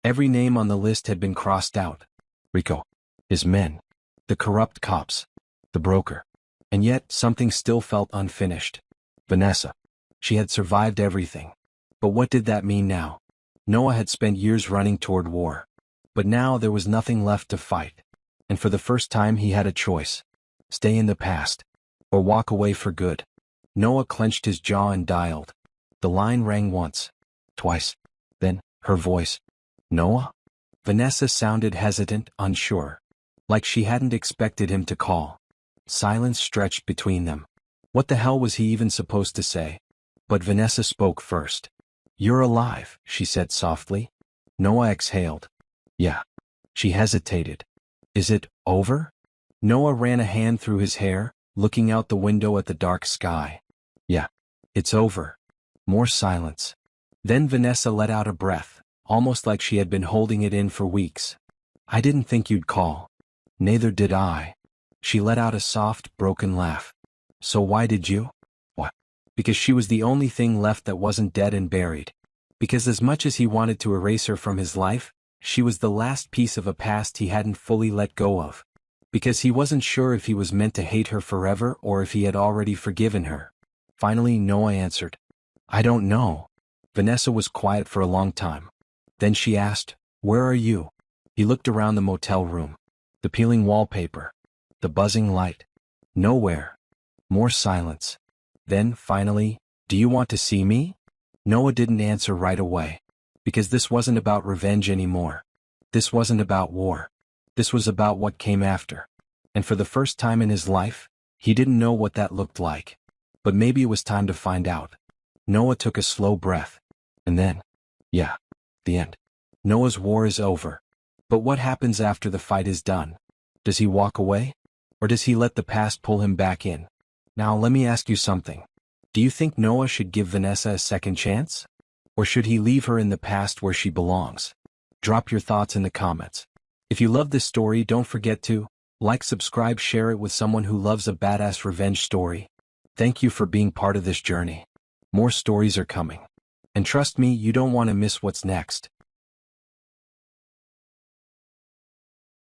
Every name on the list had been crossed out. Rico. His men. The corrupt cops. The broker. And yet, something still felt unfinished. Vanessa. She had survived everything. But what did that mean now? Noah had spent years running toward war. But now there was nothing left to fight. And for the first time he had a choice. Stay in the past. Or walk away for good. Noah clenched his jaw and dialed. The line rang once. Twice. Then, her voice. Noah? Vanessa sounded hesitant, unsure. Like she hadn't expected him to call. Silence stretched between them. What the hell was he even supposed to say? But Vanessa spoke first. You're alive, she said softly. Noah exhaled. Yeah. She hesitated. Is it over? Noah ran a hand through his hair, looking out the window at the dark sky. Yeah. It's over. More silence. Then Vanessa let out a breath, almost like she had been holding it in for weeks. I didn't think you'd call. Neither did I. She let out a soft, broken laugh. So why did you? What? Because she was the only thing left that wasn't dead and buried. Because as much as he wanted to erase her from his life, she was the last piece of a past he hadn't fully let go of. Because he wasn't sure if he was meant to hate her forever or if he had already forgiven her. Finally, Noah answered. I don't know. Vanessa was quiet for a long time. Then she asked, Where are you? He looked around the motel room. The peeling wallpaper. The buzzing light. Nowhere. More silence. Then, finally, do you want to see me? Noah didn't answer right away. Because this wasn't about revenge anymore. This wasn't about war. This was about what came after. And for the first time in his life, he didn't know what that looked like. But maybe it was time to find out. Noah took a slow breath. And then, yeah, the end. Noah's war is over. But what happens after the fight is done? Does he walk away? Or does he let the past pull him back in? Now let me ask you something. Do you think Noah should give Vanessa a second chance? Or should he leave her in the past where she belongs? Drop your thoughts in the comments. If you love this story, don't forget to like, subscribe, share it with someone who loves a badass revenge story. Thank you for being part of this journey. More stories are coming. And trust me, you don't want to miss what's next.